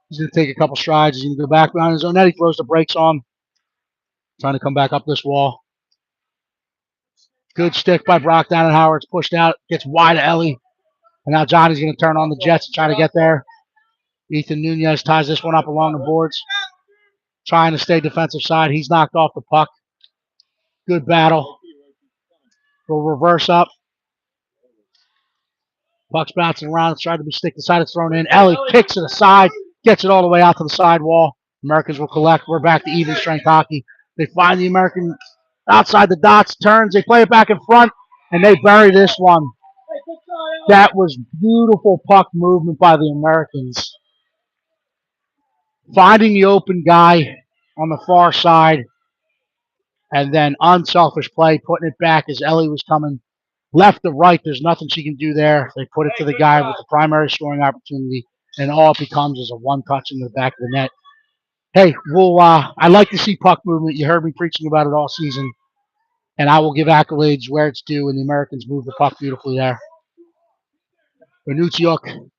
He's going to take a couple strides. He's going to go back behind his own net. He throws the brakes on. Trying to come back up this wall. Good stick by Brock Dannenhauer. It's pushed out. Gets wide to Ellie. And now Johnny's going to turn on the Jets and try to get there. Ethan Nunez ties this one up along the boards. Trying to stay defensive side. He's knocked off the puck. Good battle. Go reverse up. Puck's bouncing around. It's trying to be stick to side. It's thrown in. Ellie kicks it aside. Gets it all the way out to the sidewall. Americans will collect. We're back to even strength hockey. They find the American outside the dots. Turns. They play it back in front. And they bury this one. That was beautiful puck movement by the Americans. Finding the open guy on the far side. And then unselfish play. Putting it back as Ellie was coming left to right. There's nothing she can do there. They put it to the guy with the primary scoring opportunity. And all it becomes is a one touch in the back of the net. Hey, I like to see puck movement. You heard me preaching about it all season. And I will give accolades where it's due, and the Americans move the puck beautifully there. Anutsiuk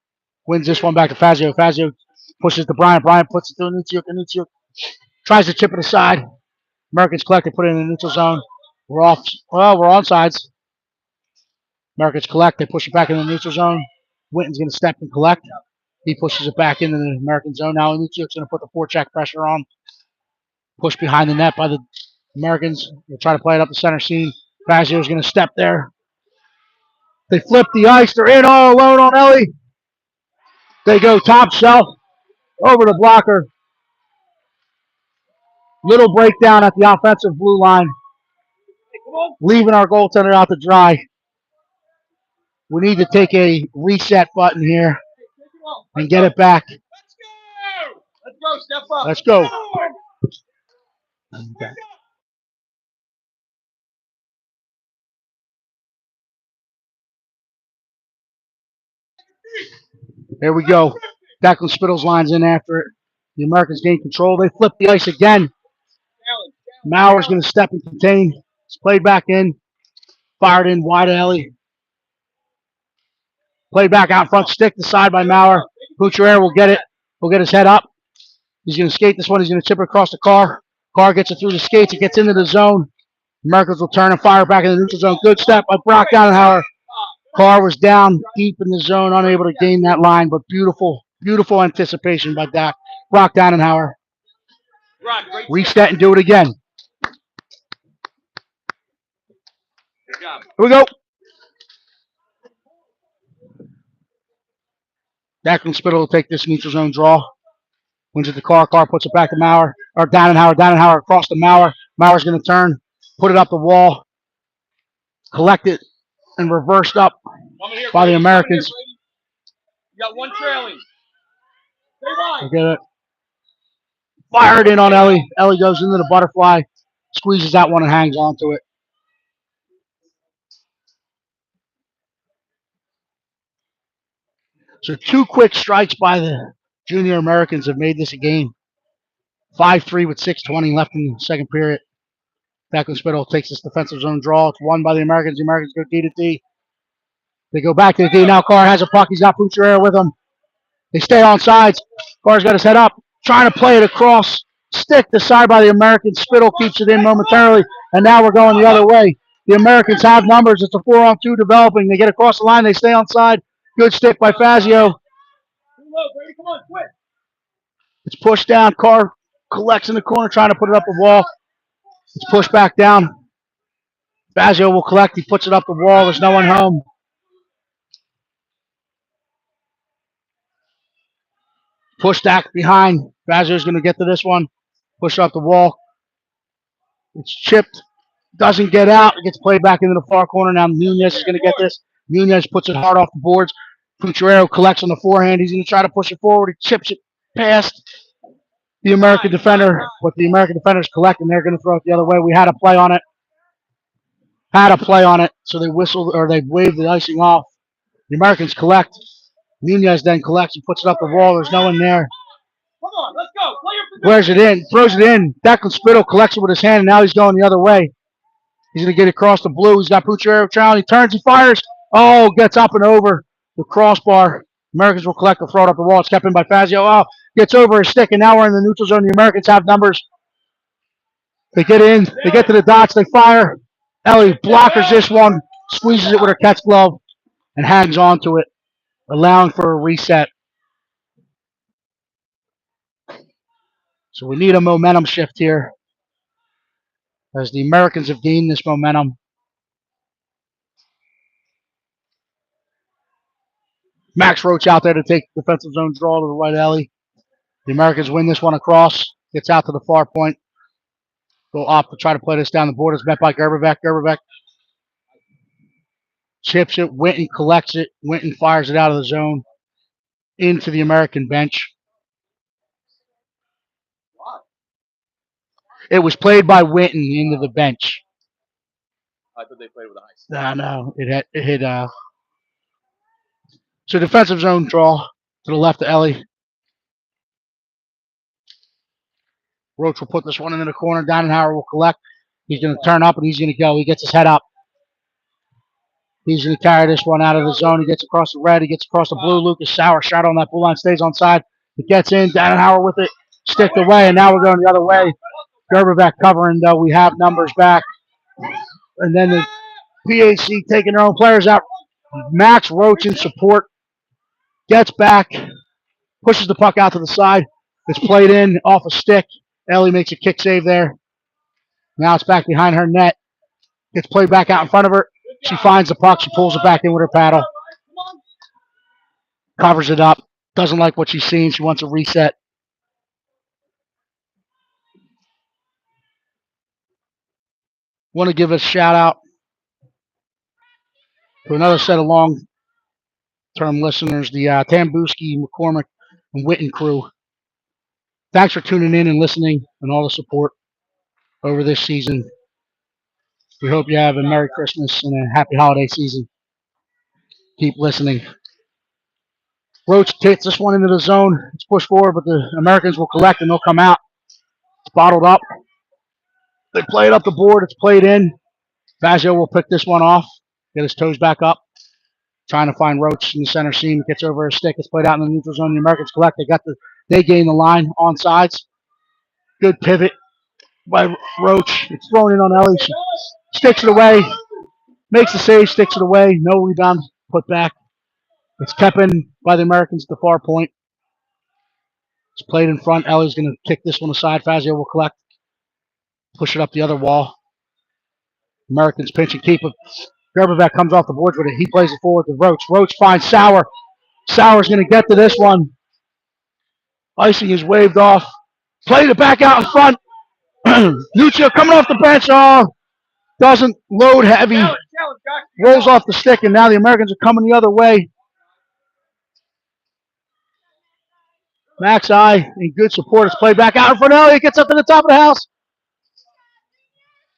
wins this one back to Fazio. Fazio pushes to Bryant. Bryant puts it to Anutsiuk. Anutsiuk tries to chip it aside. Americans collect it, put it in the neutral zone. We're off. Well, we're on sides. Americans collect. They push it back in the neutral zone. Winton's going to step and collect. He pushes it back into the American zone. Now Anutsiuk's going to put the forecheck pressure on. Push behind the net by the Americans. They'll try to play it up the center seam. Fazio's going to step there. They flip the ice. They're in all alone on Ellie. They go top shelf over the blocker. Little breakdown at the offensive blue line. Leaving our goaltender out to dry. We need to take a reset button here and get it back. Let's go, step up. Let's go. Okay. There we go. Declan Spittle's line's in after it. The Americans gain control. They flip the ice again. Maurer's going to step and contain. It's played back in. Fired in wide to Ellie. Played back out front. Stick to side by Maurer. Boucher will get it. He'll get his head up. He's going to skate this one. He's going to chip it across the car. Car gets it through the skates. It gets into the zone. Americans will turn and fire back in the neutral zone. Good step by Brock Dannenhauer. Car was down deep in the zone, unable to gain that line, but beautiful, beautiful anticipation by Brock Dannenhauer. Reset and do it again. Here we go. Declan Spittle will take this neutral zone draw. Wins it to Carr. Carr puts it back to Maurer. Or Dannenhauer. Dannenhauer across to Maurer. Maurer's going to turn. Put it up the wall. Collect it and reversed up by the Americans. You got one trailing. Get it. Fired in on Ellie. Ellie goes into the butterfly. Squeezes that one and hangs onto it. So 2 quick strikes by the junior Americans have made this a game. 5-3 with 6:20 left in the second period. Declan Spittle takes this defensive zone draw. It's won by the Americans. The Americans go D to D. They go back to the D. Now Carr has a puck. He's got Boucher with him. They stay on sides. Carr's got his head up. Trying to play it across. Stick to side by the Americans. Spittle keeps it in momentarily. And now we're going the other way. The Americans have numbers. It's a 4-on-2 developing. They get across the line. They stay on side. Good stick by Fazio. It's pushed down. Carr collects in the corner, trying to put it up the wall. It's pushed back down. Fazio will collect. He puts it up the wall. There's no one home. Push back behind. Fazio's going to get to this one. Push up the wall. It's chipped. Doesn't get out. It gets played back into the far corner. Now Nunez is going to get this. Nunez puts it hard off the boards. Pucciarello collects on the forehand. He's going to try to push it forward. He chips it past the American defender, but the American defender's collecting. They're going to throw it the other way. We had a play on it. So they whistled or they waved the icing off. The Americans collect. Nunez then collects and puts it up the wall. There's no one there. Come on, let's go. Wears it in, throws it in. Declan Spittle collects it with his hand, and now he's going the other way. He's going to get across the blue. He's got Pucciarello trailing. He turns, he fires. Oh, gets up and over the crossbar. Americans will collect the throw it up the wall. It's kept in by Fazio. Oh, gets over his stick, and now we're in the neutral zone. The Americans have numbers. They get in. They get to the dots. They fire. Ellie blockers this one, squeezes it with her catch glove, and hangs on to it, allowing for a reset. So we need a momentum shift here as the Americans have gained this momentum. Max Roach out there to take defensive zone draw to the right alley. The Americans win this one across. Gets out to the far point. Go off to try to play this down the board. It's met by Gerberbeck. Gerberbeck chips it. Winton collects it. Winton fires it out of the zone into the American bench. It was played by Winton into the bench. I thought they played with ice. No, it hit. So defensive zone draw to the left of Ellie. Roach will put this one into the corner. Dannenhauer will collect. He's going to turn up and he's going to go. He gets his head up. He's going to carry this one out of the zone. He gets across the red. He gets across the blue. Lucas Sauer shot on that blue line. Stays on side. It gets in. Dannenhauer with it. Sticked away. And now we're going the other way. Gerberbeck covering, though. We have numbers back. And then the PHC taking their own players out. Max Roach in support. Gets back. Pushes the puck out to the side. It's played in off a stick. Ellie makes a kick save there. Now it's back behind her net. Gets played back out in front of her. She finds the puck. She pulls it back in with her paddle. Covers it up. Doesn't like what she's seeing. She wants a reset. Want to give a shout out to another set of long-term listeners, the Tambuski, McCormick, and Witten crew. Thanks for tuning in and listening and all the support over this season. We hope you have a Merry Christmas and a happy holiday season. Keep listening. Roach takes this one into the zone. It's pushed forward, but the Americans will collect and they'll come out. It's bottled up. They play it up the board. It's played in. Fazio will pick this one off. Get his toes back up. Trying to find Roach in the center seam. Gets over his stick. It's played out in the neutral zone. The Americans collect. They gain the line on sides. Good pivot by Roach. It's thrown in on Ellie. She sticks it away. Makes the save. Sticks it away. No rebound. Put back. It's kept in by the Americans at the far point. It's played in front. Ellie's going to kick this one aside. Fazio will collect. Push it up the other wall. Americans pinch and keep it. Gerberbeck comes off the boards with it. He plays it forward to Roach. Roach finds Sauer. Sauer's going to get to this one. Icing is waved off. Played it back out in front. Nuccio coming off the bench. Oh, doesn't load heavy. Rolls off the stick, and now the Americans are coming the other way. Max I in good support. It's played back out in front of Elliott. Gets up to the top of the house.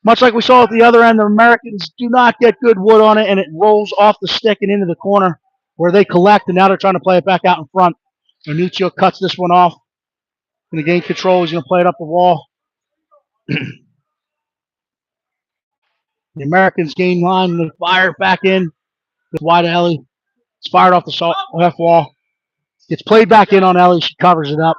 Much like we saw at the other end, the Americans do not get good wood on it, and it rolls off the stick and into the corner where they collect, and now they're trying to play it back out in front. Nuccio cuts this one off. Going to gain control. He's going to play it up the wall. The Americans gain line, and they fire back in with wide Ellie. It's fired off the left wall. It's played back in on Ellie. She covers it up.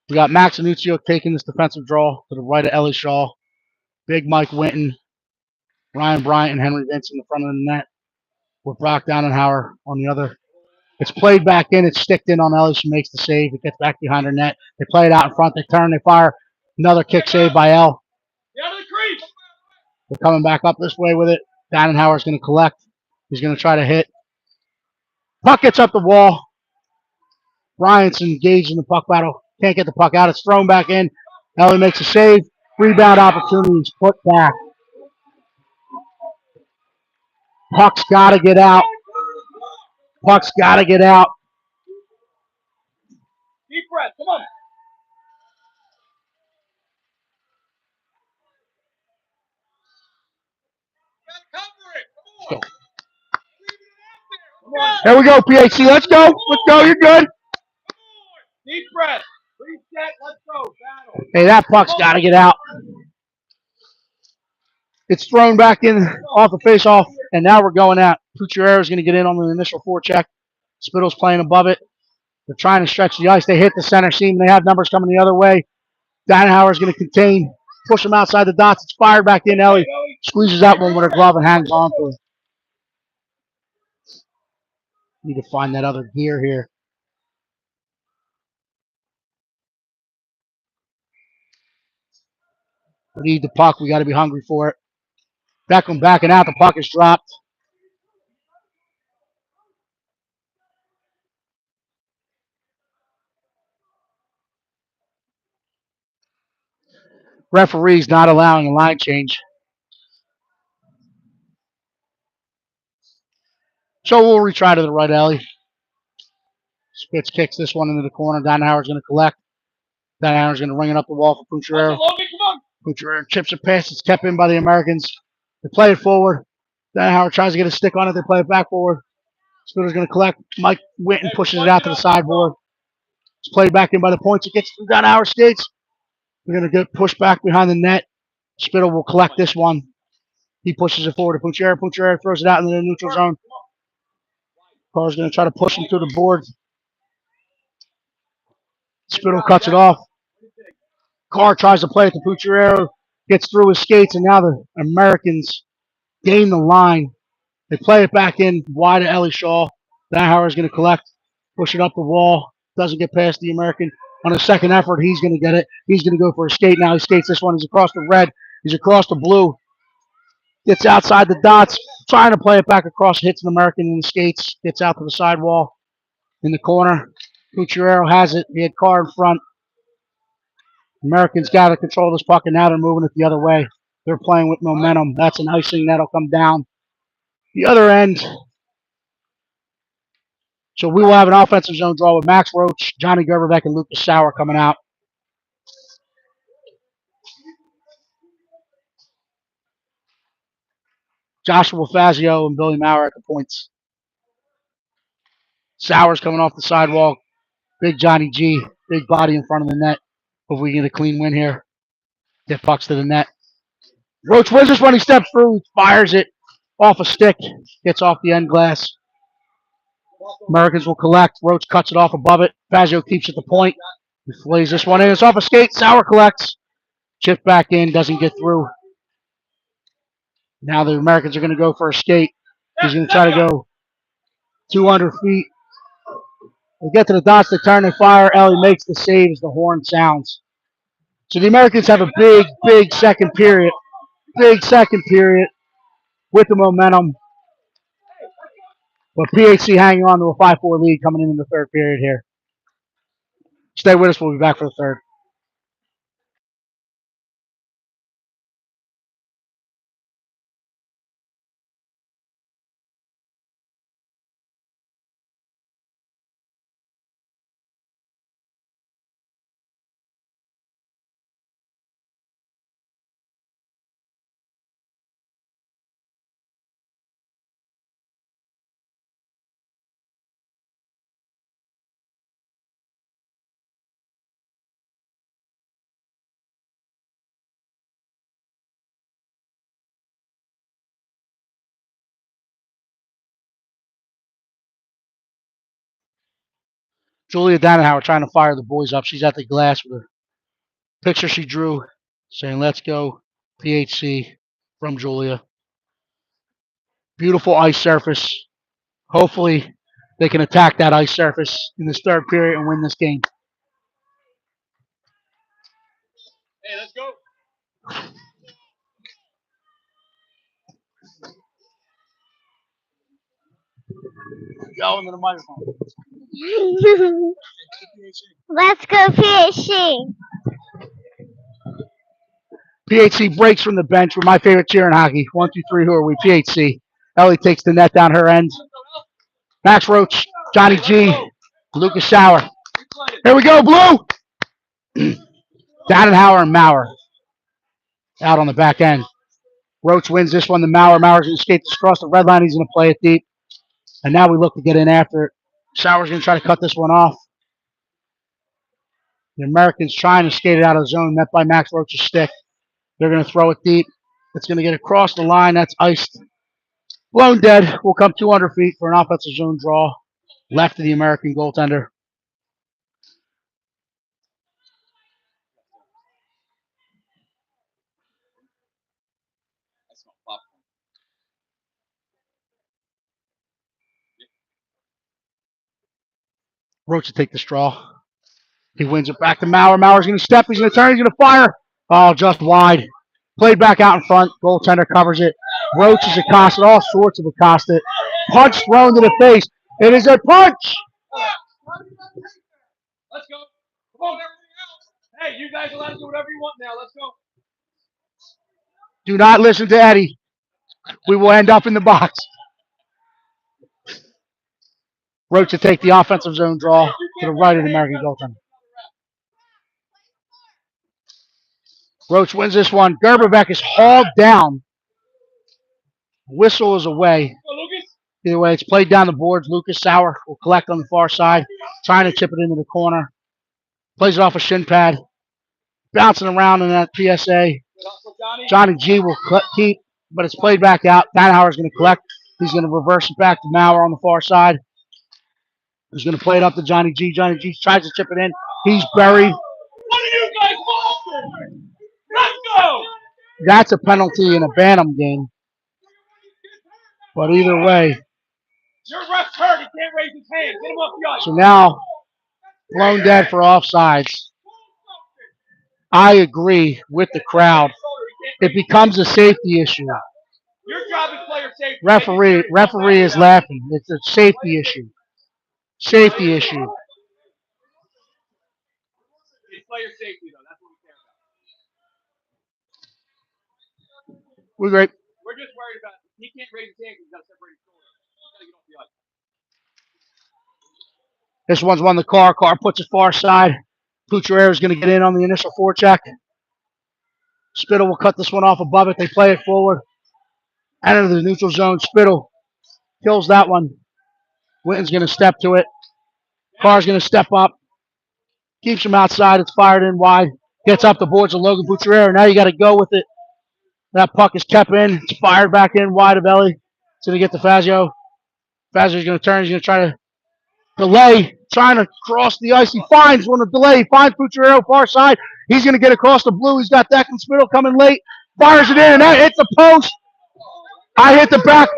We got Max Anuccio taking this defensive draw to the right of Ellie Shaw. Big Mike Winton, Ryan Bryant, and Henry Vince in the front of the net with Brock Dannenhauer on the other. It's played back in. It's sticked in on Ellie. She makes the save. It gets back behind her net. They play it out in front. They turn. They fire. Another kick save by Elle. They're coming back up this way with it. Dannenhauer's going to collect. He's going to try to hit. Puck gets up the wall. Bryant's engaged in the puck battle. Can't get the puck out. It's thrown back in. Ellie makes a save. Rebound opportunities put back. Puck's got to get out. Puck's got to get out. Deep breath. Come on. Let's go. There we go, PHC. Let's go. Let's go. You're good. Deep breath. Reset. Let's go. Battle. Hey, that puck's got to get out. It's thrown back in off the face-off, and now we're going out. Pucciaro's going to get in on the initial forecheck. Spittle's playing above it. They're trying to stretch the ice. They hit the center seam. They have numbers coming the other way. Dannenhauer's going to contain, push him outside the dots. It's fired back in. Ellie squeezes out one with her glove and hangs on to it. Need to find that other gear here. We need the puck. We got to be hungry for it. Beckham backing out. The puck is dropped. Referee's not allowing a line change. So we'll retry to the right, Ellie. Spitz kicks this one into the corner. Dannenhauer's going to collect. Dannenhauer's going to ring it up the wall for Pucciaro. Pucciaro chips it past. It's kept in by the Americans. They play it forward. Dannenhauer tries to get a stick on it. They play it back forward. Spitter's going to collect. Mike Winton pushes it out to the sideboard. It's played back in by the points. It gets through Dannenhauer skates. We're going to get pushed back behind the net. Spittle will collect this one. He pushes it forward to Pucciaro. Pucciaro throws it out into the neutral zone. Carr's going to try to push him through the board. Spittle cuts it off. Carr tries to play it to Pucciaro. Gets through his skates, and now the Americans gain the line. They play it back in wide to Ellie Shaw. Dannenhauer's going to collect, push it up the wall. Doesn't get past the American. On a second effort, he's going to get it. He's going to go for a skate now. He skates this one. He's across the red. He's across the blue. Gets outside the dots. Trying to play it back across. Hits an American in the skates. Gets out to the sidewall in the corner. Pucciaro has it. He had Carr in front. Americans got to control this puck, and now they're moving it the other way. They're playing with momentum. That's an icing that'll come down the other end. So we will have an offensive zone draw with Max Roach, Johnny Gerberbeck, and Lucas Sauer coming out. Joshua Fazio and Billy Maurer at the points. Sauer's coming off the sidewalk. Big Johnny G, big body in front of the net. Hope we get a clean win here. Get pucks to the net. Roach wins this when he steps through, fires it off a stick, gets off the end glass. Americans will collect. Roach cuts it off above it. Fazio keeps at the point. He flays this one in. It's off a skate. Sauer collects. Chip back in. Doesn't get through. Now the Americans are going to go for a skate. He's going to try to go 200 feet. They get to the dots. They turn and fire. Ellie makes the save as the horn sounds. So the Americans have a big, big second period. Big second period with the momentum. But PHC hanging on to a 5-4 lead coming in the third period here. Stay with us. We'll be back for the third. Julia Dannenhauer trying to fire the boys up. She's at the glass with a picture she drew saying, "Let's go, PHC," from Julia. Beautiful ice surface. Hopefully, they can attack that ice surface in this third period and win this game. Hey, let's go. Go into the microphone. Let's go PHC. PHC breaks from the bench with my favorite cheer in hockey. 1, 2, 3, who are we? PHC. Ellie takes the net down her end. Max Roach, Johnny G, Lucas Sauer. Here we go, Blue! Dannenhauer and Maurer out on the back end. Roach wins this one to Maurer. Mauer's going to skate across the red line. He's going to play it deep. And now we look to get in after it. Sauer's going to try to cut this one off. The Americans trying to skate it out of the zone, met by Max Roach's stick. They're going to throw it deep. It's going to get across the line. That's iced. Blown dead. Will come 200 feet for an offensive zone draw. Left of the American goaltender. Roach to take the straw. He wins it back to Maurer. Mauer's going to step. He's going to turn. He's going to fire. Oh, just wide. Played back out in front. Goaltender covers it. Roach is accosted. All sorts of accosted. Punch thrown to the face. It is a punch. Let's go. Come on, everything else. Hey, you guys are allowed to do whatever you want now. Let's go. Do not listen to Eddie. We will end up in the box. Roach to take the offensive zone draw to the right of the American goaltender. Roach wins this one. Gerberbeck is hauled down. Whistle is away. Either way, it's played down the boards. Lucas Sauer will collect on the far side, trying to chip it into the corner. Plays it off a shin pad. Bouncing around in that PSA. Johnny G will keep, but it's played back out. Dannenhauer is going to collect. He's going to reverse it back to Maurer on the far side. He's going to play it up to Johnny G. Johnny G tries to chip it in. He's buried. What are you guys watching? Let's go! That's a penalty in a Bantam game. But either way. Your ref's hurt. He can't raise his hand. Get him off the ice. So now, blown dead for offsides. I agree with the crowd. It becomes a safety issue. Your job is player safety. Referee is laughing. It's a safety issue. Safety issue. It's player safety, though. That's what we care about. We're great. We're just worried about he can't raise his hand because he's got to separate his shoulders. He's got to get off the ice. This one's won the car. Carr puts it far side. Poucherier is going to get in on the initial forecheck. Spittle will cut this one off above it. They play it forward. Out of the neutral zone. Spittle kills that one. Winton's going to step to it. Carr's going to step up. Keeps him outside. It's fired in wide. Gets up the boards of Logan Poucherier. Now you got to go with it. That puck is kept in. It's fired back in wide of Ellie. It's going to get to Fazio. Fazio's going to turn. He's going to try to delay. Trying to cross the ice. He finds one of delay. He finds Poucherier far side. He's going to get across the blue. He's got Declan Spittle coming late. Fires it in. And that hits the post. I hit the back.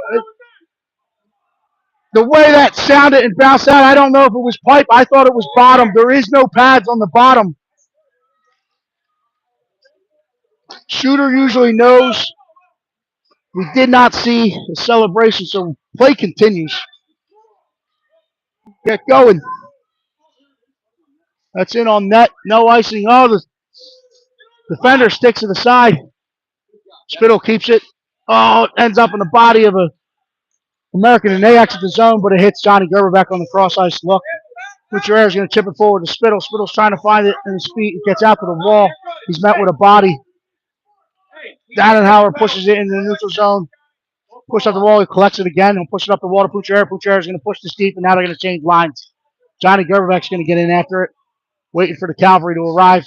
The way that sounded and bounced out, I don't know if it was pipe. I thought it was bottom. There is no pads on the bottom. Shooter usually knows. We did not see a celebration, so play continues. Get going. That's in on net. No icing. Oh, the defender sticks to the side. Spittle keeps it. Oh, it ends up in the body of a American, and they exit the zone, but it hits Johnny Gerberbeck on the cross ice look. Poucherier is going to chip it forward to Spittle. Spittle's trying to find it in his feet. It gets out to the wall. He's met with a body. Dannenhauer pushes it into the neutral zone. Push up the wall. He collects it again. He'll push it up the wall to Poucherier. Poucherier is going to push this deep, and now they're going to change lines. Johnny Gerberbeck's going to get in after it, waiting for the cavalry to arrive.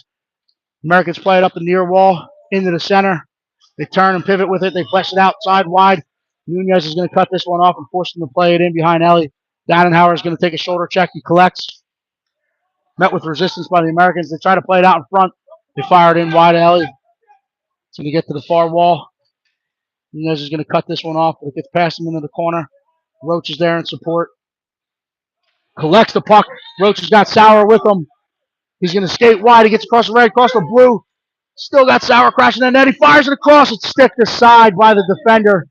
Americans play it up the near wall into the center. They turn and pivot with it. They flesh it outside wide. Nunez is going to cut this one off and force them to play it in behind Ellie. Dannenhauer is going to take a shoulder check. He collects. Met with resistance by the Americans. They try to play it out in front. They fire it in wide. Ellie. It's going to get to the far wall. Nunez is going to cut this one off, but it gets past him into the corner. Roach is there in support. Collects the puck. Roach has got Sauer with him. He's going to skate wide. He gets across the red, across the blue. Still got Sauer crashing that net. He fires it across. It's sticked aside by the defender.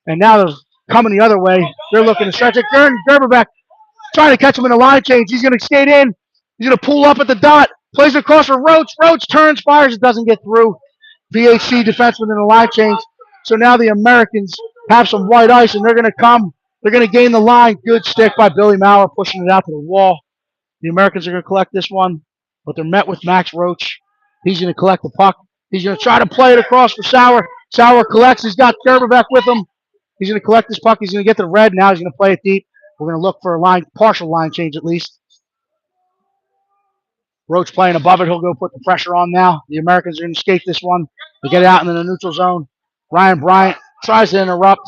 And now the coming the other way. They're looking to stretch it. Gerberbeck trying to catch him in the line change. He's going to skate in. He's going to pull up at the dot. Plays it across for Roach. Roach turns, fires. It doesn't get through. PHC defenseman in the line change. So now the Americans have some white ice, and they're going to come. They're going to gain the line. Good stick by Billy Maurer, pushing it out to the wall. The Americans are going to collect this one, but they're met with Max Roach. He's going to collect the puck. He's going to try to play it across for Sauer. Sauer collects. He's got Gerberbeck with him. He's going to collect this puck. He's going to get the red. Now he's going to play it deep. We're going to look for a partial line change at least. Roach playing above it. He'll go put the pressure on now. The Americans are going to skate this one. They get it out into the neutral zone. Ryan Bryant tries to interrupt.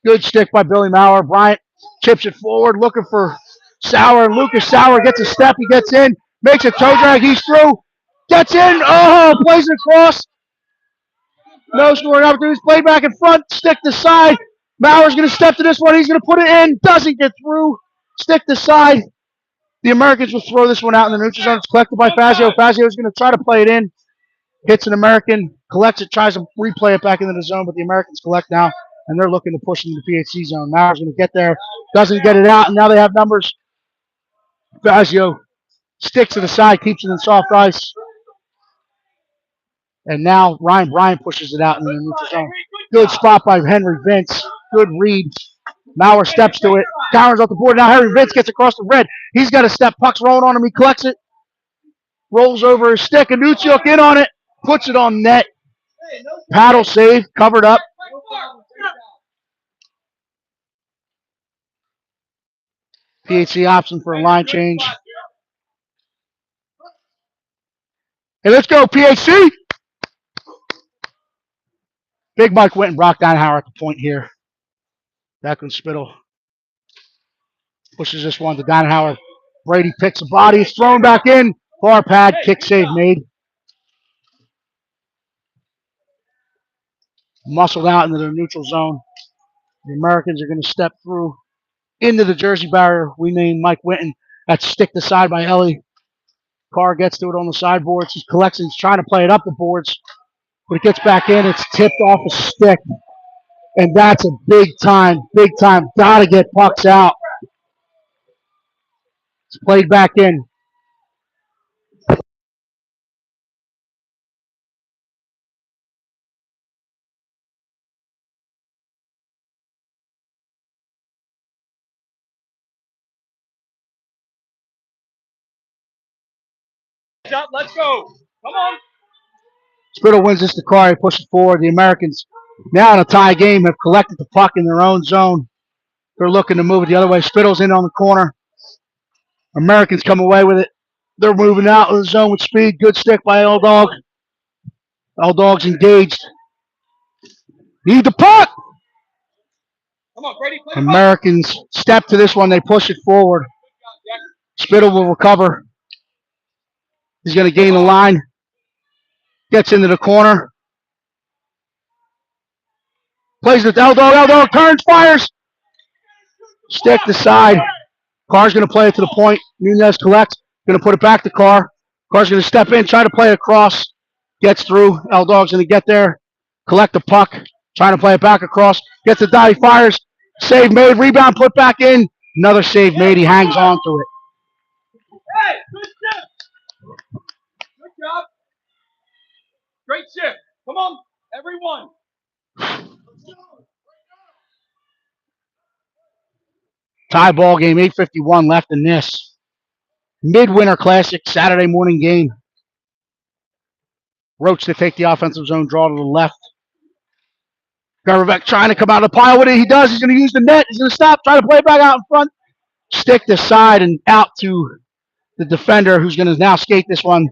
Good stick by Billy Maurer. Bryant chips it forward, looking for Sauer. Lucas Sauer gets a step. He gets in, makes a toe drag. He's through. Gets in. Oh, plays it across. No scoring opportunities. Played back in front. Stick to side. Maurer's going to step to this one. He's going to put it in. Doesn't get through. Stick to side. The Americans will throw this one out in the neutral zone. It's collected by Fazio. Fazio is going to try to play it in. Hits an American. Collects it. Tries to replay it back into the zone, but the Americans collect now, and they're looking to push into the PHC zone. Maurer's going to get there. Doesn't get it out, and now they have numbers. Fazio sticks to the side, keeps it in soft ice. And now Ryan Bryant pushes it out in the neutral zone. Good spot by Henry Vince. Good read. Maurer steps to it. Counters off the board. Now Henry Vince gets across the red. He's got a step. Puck's rolling on him. He collects it. Rolls over his stick. Anucciuk in on it. Puts it on net. Paddle save. Covered up. PHC option for a line change. Hey, let's go, PHC. Big Mike went and Brock Donhauer at the point here. Back on Spittle. Pushes this one to Donhauer. Brady picks a body. It's thrown back in. Far pad. Kick save made. Muscled out into the neutral zone. The Americans are going to step through into the Jersey barrier. We named Mike Winton. That's stick to side by Ellie. Carr gets to it on the sideboards. He collects it. He's trying to play it up the boards. But it gets back in. It's tipped off a stick. And that's a big time. Got to get pucks out. It's played back in. Let's go. Come on. Spittle wins this to Carr. He pushes forward. The Americans, now in a tie game, have collected the puck in their own zone. They're looking to move it the other way. Spittle's in on the corner. Americans come away with it. They're moving out of the zone with speed. Good stick by L Dog. L Dog's engaged. Need the puck. Come on, Brady. Americans step to this one. They push it forward. Spittle will recover. He's going to gain the line. Gets into the corner. Plays with L Dog. L Dog turns, fires. Stick to side. Carr's going to play it to the point. Nunez collects. Going to put it back to Carr. Carr's going to step in, try to play across. Gets through. L Dog's going to get there. Collect the puck. Trying to play it back across. Gets the dot. He fires. Save made. Rebound put back in. Another save made. He hangs on to it. Hey, good shift. Good job. Great shift. Come on, everyone. Tie ball game. 8:51 left in this. Midwinter Classic Saturday morning game. Roach to take the offensive zone, draw to the left. Gerberbeck trying to come out of the pile with it. He does. He's going to use the net. He's going to stop, try to play it back out in front. Stick to side and out to the defender, who's going to now skate this one.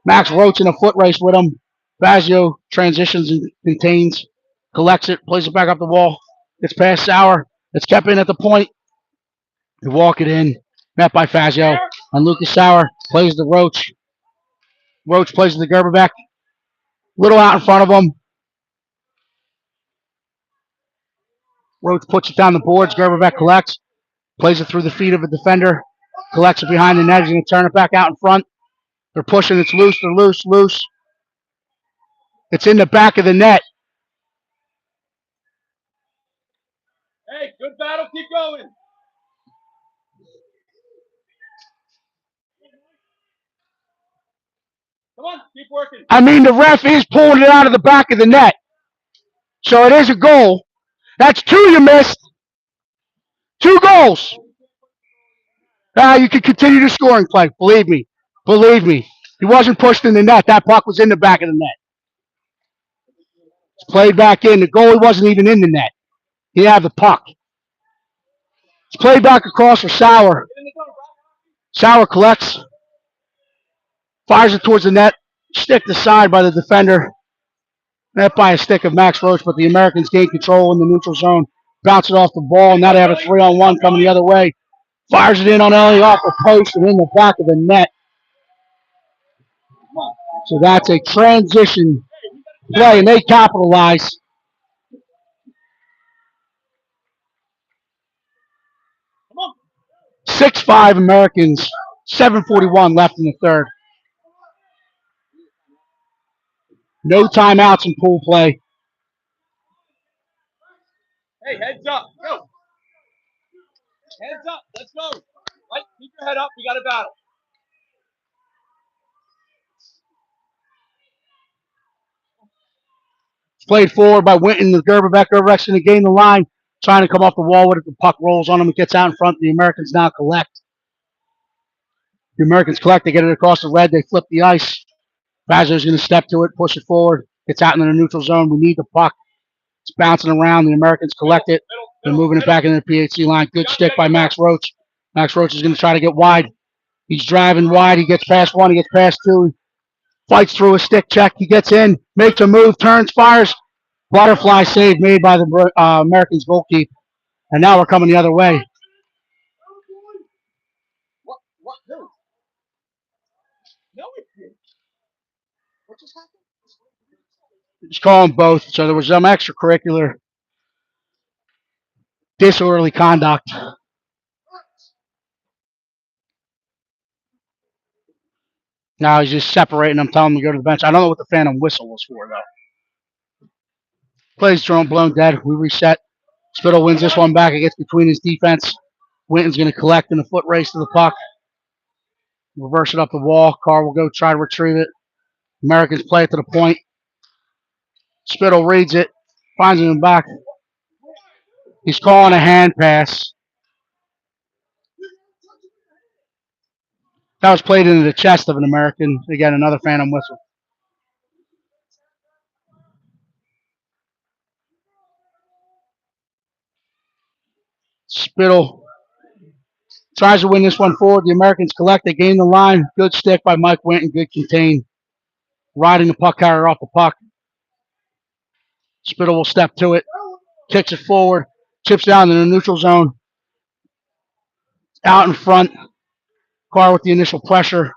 Max Roach in a foot race with him. Fazio transitions and contains. Collects it, plays it back up the wall. Gets past Sauer. It's kept in at the point. They walk it in. Met by Fazio. And Lucas Sauer plays the Roach. Roach plays the Gerberbeck. Little out in front of him. Roach puts it down the boards. Gerberbeck collects. Plays it through the feet of a defender. Collects it behind the net. He's going to turn it back out in front. They're pushing. It's loose. They're loose. It's in the back of the net. Hey, good battle. Keep going. Come on, keep working. I mean, the ref is pulling it out of the back of the net. So it is a goal. That's 2 you missed. 2 goals. You can continue the scoring play. Believe me. Believe me. He wasn't pushed in the net. That puck was in the back of the net. It's played back in. The goalie wasn't even in the net. He had the puck. It's played back across for Sauer. Sauer collects. Fires it towards the net. Sticked aside by the defender. Net by a stick of Max Roach, but the Americans gain control in the neutral zone. Bounce it off the ball. Now they have a 3-on-1 coming the other way. Fires it in on Ellie off the post and in the back of the net. So that's a transition play, and they capitalize. 6-5 Americans, 7:41 left in the third. No timeouts in pool play. Hey, heads up. Go. Heads up. Let's go. Right, keep your head up. We got a battle. It's played forward by Winton to Gerberbeck. Gerberbeck's going to gain the line, trying to come off the wall with it. The puck rolls on him and gets out in front. The Americans now collect. The Americans collect. They get it across the red. They flip the ice. Bazzo's going to step to it, push it forward. Gets out into the neutral zone. We need the puck. It's bouncing around. The Americans collect it. They're moving it back into the PHC line. Good stick by Max Roach. Max Roach is going to try to get wide. He's driving wide. He gets past one. He gets past two. Fights through a stick check. He gets in, makes a move, turns, fires. Butterfly save made by the Americans goalkeeper. And now we're coming the other way. What? No. No, it didn't. What just happened? Just calling both. So there was some extracurricular disorderly conduct. Now he's just separating them, telling them to go to the bench. I don't know what the phantom whistle was for, though. Plays thrown, blown dead. We reset. Spittle wins this one back. It gets between his defense. Winton's going to collect in a foot race to the puck. Reverse it up the wall. Carr will go try to retrieve it. Americans play it to the point. Spittle reads it. Finds him back. He's calling a hand pass. That was played into the chest of an American. Again, another phantom whistle. Spittle tries to win this one forward. The Americans collect. They gain the line. Good stick by Mike Winton. Good contain. Riding the puck carrier off the puck. Spittle will step to it. Kicks it forward. Chips down in the neutral zone. Out in front. Carr with the initial pressure.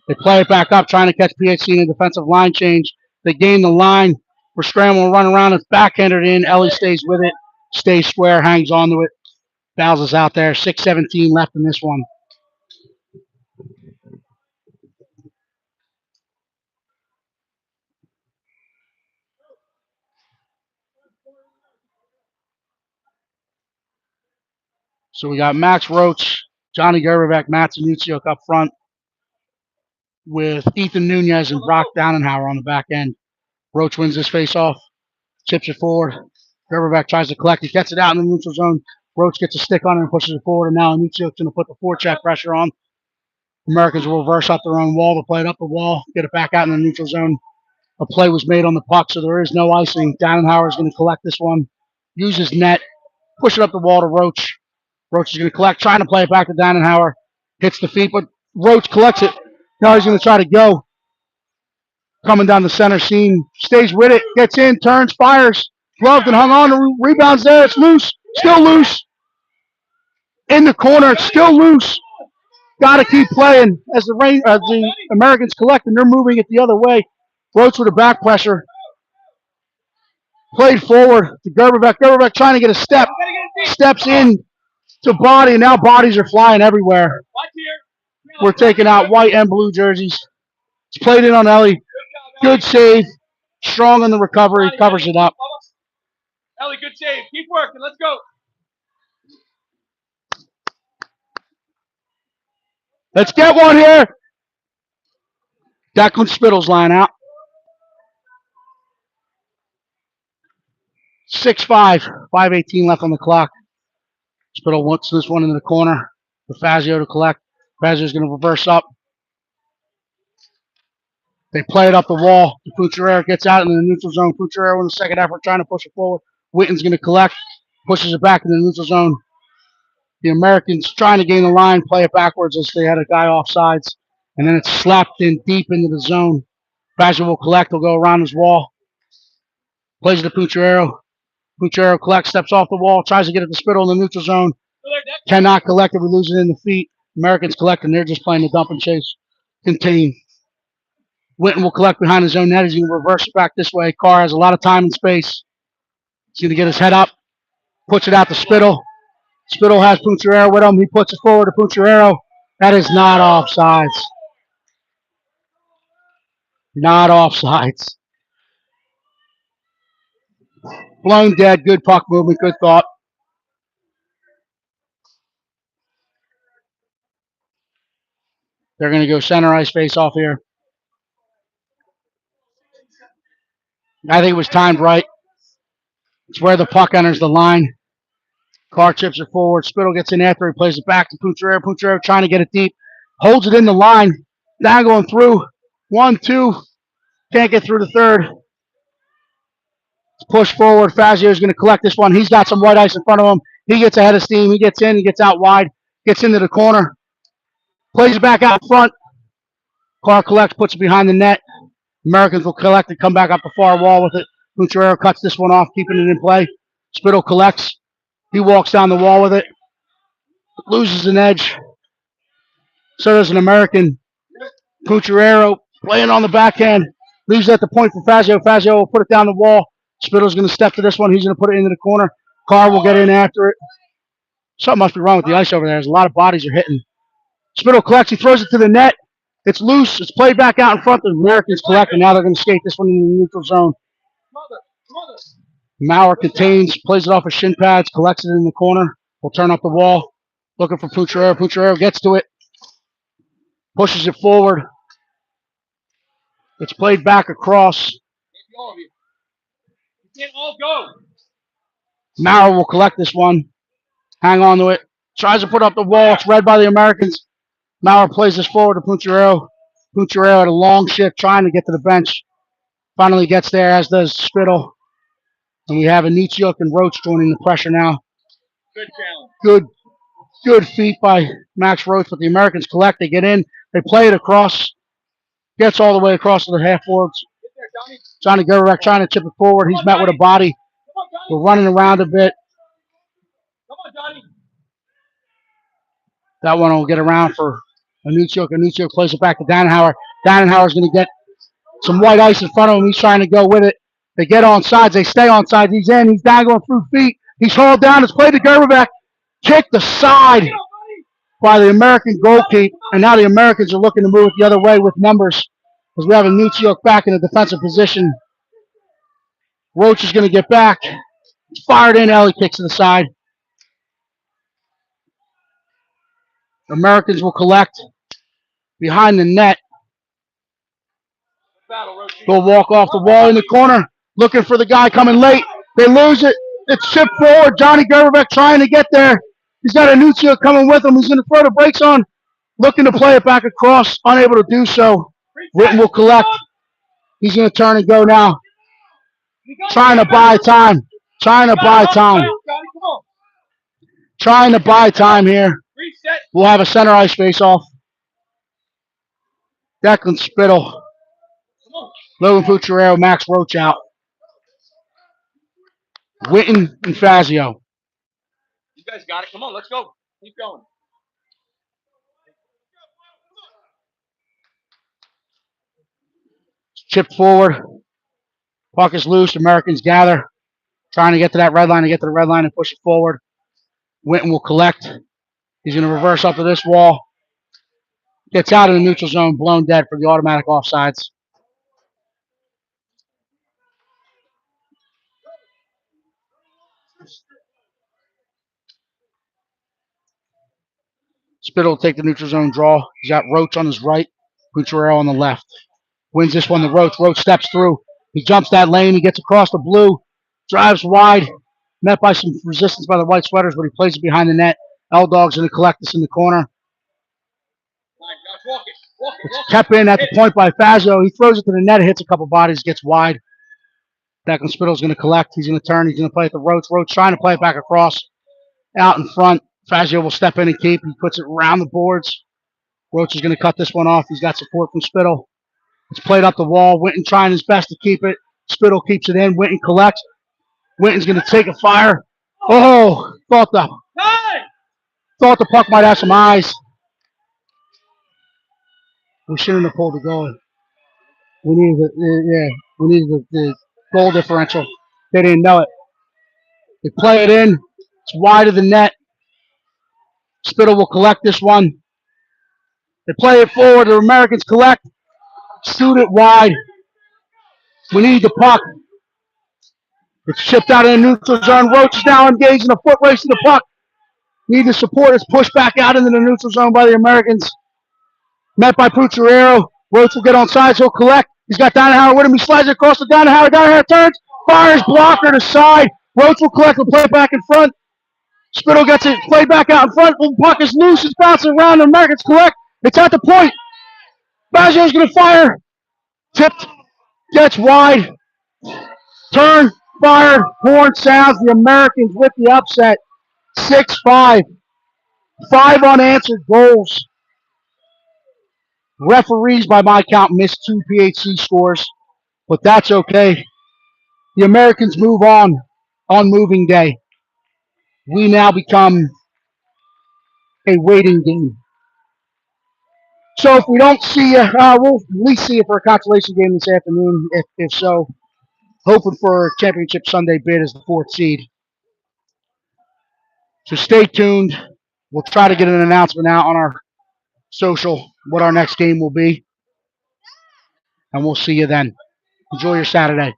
They play it back up, trying to catch PHC in a defensive line change. They gain the line. We're scrambling, run around. It's backhanded in. Ellie stays with it. Stays square, hangs onto it. Fouls us out there. 6:17 left in this one. So we got Max Roach, Johnny Gerberbeck, Matt Zanutsiuk up front with Ethan Nunez and Brock Downenhauer on the back end. Roach wins this face-off, chips it forward. Gerberbeck tries to collect. He gets it out in the neutral zone. Roach gets a stick on it and pushes it forward, and now Zanutsiuk's going to put the forecheck pressure on. Americans will reverse up their own wall to play it up the wall, get it back out in the neutral zone. A play was made on the puck, so there is no icing. Downenhauer is going to collect this one, use his net, push it up the wall to Roach. Roach is going to collect, trying to play it back to Downenhauer. Hits the feet, but Roach collects it. Now he's going to try to go. Coming down the center seam, stays with it, gets in, turns, fires. Gloved and hung on, rebounds there. It's loose, still loose. In the corner, it's still loose. Got to keep playing as the Americans collect, and they're moving it the other way. Roach with a back pressure. Played forward to Gerberbeck. Gerberbeck trying to get a step. Steps in to body, and now bodies are flying everywhere. We're taking out white and blue jerseys. It's played in on Ellie. Good save. Strong on the recovery. Covers it up. Ellie, good save. Keep working. Let's go. Let's get one here. Declan Spittle's line out. 6-5. 5:18 left on the clock. Spittle wants this one into the corner for Fazio to collect. Fazio's going to reverse up. They play it up the wall. Futurero gets out in the neutral zone. Futurero in the second effort trying to push it forward. Witten's going to collect. Pushes it back in the neutral zone. The Americans trying to gain the line, play it backwards as they had a guy offsides. And then it's slapped in deep into the zone. Fazio will collect. He'll go around his wall. Plays it to Futurero. Futurero collects, steps off the wall, tries to get it to Spittle in the neutral zone. Cannot collect it. We lose it in the feet. Americans collect, and they're just playing the dump and chase. Contain. Witten will collect behind his own net. He's going to reverse it back this way. Carr has a lot of time and space. He's going to get his head up. Puts it out to Spittle. Spittle has Pucciarero with him. He puts it forward to Pucciarero. That is not offsides. Not offsides. Blown dead. Good puck movement. Good thought. They're going to go center ice face off here. I think it was timed right. It's where the puck enters the line. Carr chips it forward. Spittle gets in after. He plays it back to Pucciarero. Pucciarero trying to get it deep. Holds it in the line. Now going through. 1-2. Can't get through the third. Push forward. Fazio's going to collect this one. He's got some white ice in front of him. He gets ahead of steam. He gets in. He gets out wide. Gets into the corner. Plays it back out front. Carr collects. Puts it behind the net. Americans will collect and come back up the far wall with it. Pucciarero cuts this one off, keeping it in play. Spittle collects. He walks down the wall with it. Loses an edge. So does an American. Pucciarero playing on the backhand. Leaves it at the point for Fazio. Fazio will put it down the wall. Spittle's going to step to this one. He's going to put it into the corner. Carr will get in after it. Something must be wrong with the ice over there. There's a lot of bodies are hitting. Spittle collects. He throws it to the net. It's loose. It's played back out in front. The Americans collect, and now they're going to skate this one in the neutral zone. Maurer contains, plays it off of shin pads, collects it in the corner. Will turn up the wall. Looking for Pucciarero. Pucciarero gets to it. Pushes it forward. It's played back across. You can't all go. Maurer will collect this one. Hang on to it. Tries to put up the wall. It's read by the Americans. Maurer plays this forward to Pucciarero. Pucciarero at a long shift trying to get to the bench. Finally gets there, as does Spittle. And we have Anichuk and Roach joining the pressure now. Good challenge. Good feat by Max Roach, but the Americans collect. They get in. They play it across. Gets all the way across to the half boards. Johnny Gerbeck trying to chip it forward. He's met with a body. We're running around a bit. Come on, Johnny. That one will get around for Anichuk. Anichuk plays it back to Dannenhauer. Dannenhauer's going to get some white ice in front of him. He's trying to go with it. They get on sides. They stay on sides. He's in. He's down going through feet. He's hauled down. It's played to Gerbeck. Kicked aside by the American goalkeeper. And now the Americans are looking to move it the other way with numbers. As we have Anichuk back in a defensive position. Roach is going to get back. It's fired in. Ellie kicks to the side. Americans will collect behind the net. They'll walk off the wall in the corner, looking for the guy coming late. They lose it. It's chipped forward. Johnny Gerbeck trying to get there. He's got Anichuk coming with him. He's going to throw the brakes on, looking to play it back across, unable to do so. Witten will collect. He's going to turn and go now. Trying to buy time. Trying to buy time. Trying to buy time here. We'll have a center ice face off. Declan Spittle. Logan Pucciarero, Max Roach out. Witten and Fazio. You guys got it. Come on, let's go. Keep going. Chipped forward. Puck is loose. Americans gather. Trying to get to that red line, and push it forward. Witten will collect. He's going to reverse up to this wall. Gets out of the neutral zone, blown dead for the automatic offsides. Spittle will take the neutral zone draw. He's got Roach on his right, Cucharero on the left. Wins this one to Roach. Roach steps through. He jumps that lane. He gets across the blue. Drives wide. Met by some resistance by the white sweaters, but he plays it behind the net. L-Dog's going to collect this in the corner. It's kept in at the point by Fazio. He throws it to the net. It hits a couple bodies. Gets wide. Declan Spittle's going to collect. He's going to turn. He's going to play it to Roach. Roach trying to play it back across. Out in front. Fazio will step in and keep. He puts it around the boards. Roach is going to cut this one off. He's got support from Spittle. It's played up the wall. Winton trying his best to keep it. Spittle keeps it in. Winton collects. Winton's going to take a fire. Oh, thought the puck might have some eyes. We shouldn't have pulled the goal. We needed the goal differential. They didn't know it. They play it in. It's wide of the net. Spittle will collect this one. They play it forward. The Americans collect. Shoot it wide. We need the puck. It's chipped out of the neutral zone. Roach is now engaged in a foot race to the puck. Need the support. It's pushed back out into the neutral zone by the Americans. Met by Pucharero. Roach will get on sides. He'll collect. He's got Donahauer with him. He slides it across to Donahauer. Donahauer turns. Fires blocker to side. Roach will collect. Will play it back in front. Spittle gets it played back out in front. The puck is loose. It's bouncing around. The Americans collect. It's at the point. Baggio's going to fire. Tipped. Gets wide. Turn. Fired. Horn sounds. The Americans with the upset. 6-5. 5 unanswered goals. Referees, by my count, missed 2 PHC scores, but that's okay. The Americans move on moving day. We now become a waiting game. So if we don't see you, we'll at least see you for a consolation game this afternoon, if so. Hoping for a championship Sunday bid as the 4th seed. So stay tuned. We'll try to get an announcement out on our social, what our next game will be. And we'll see you then. Enjoy your Saturday.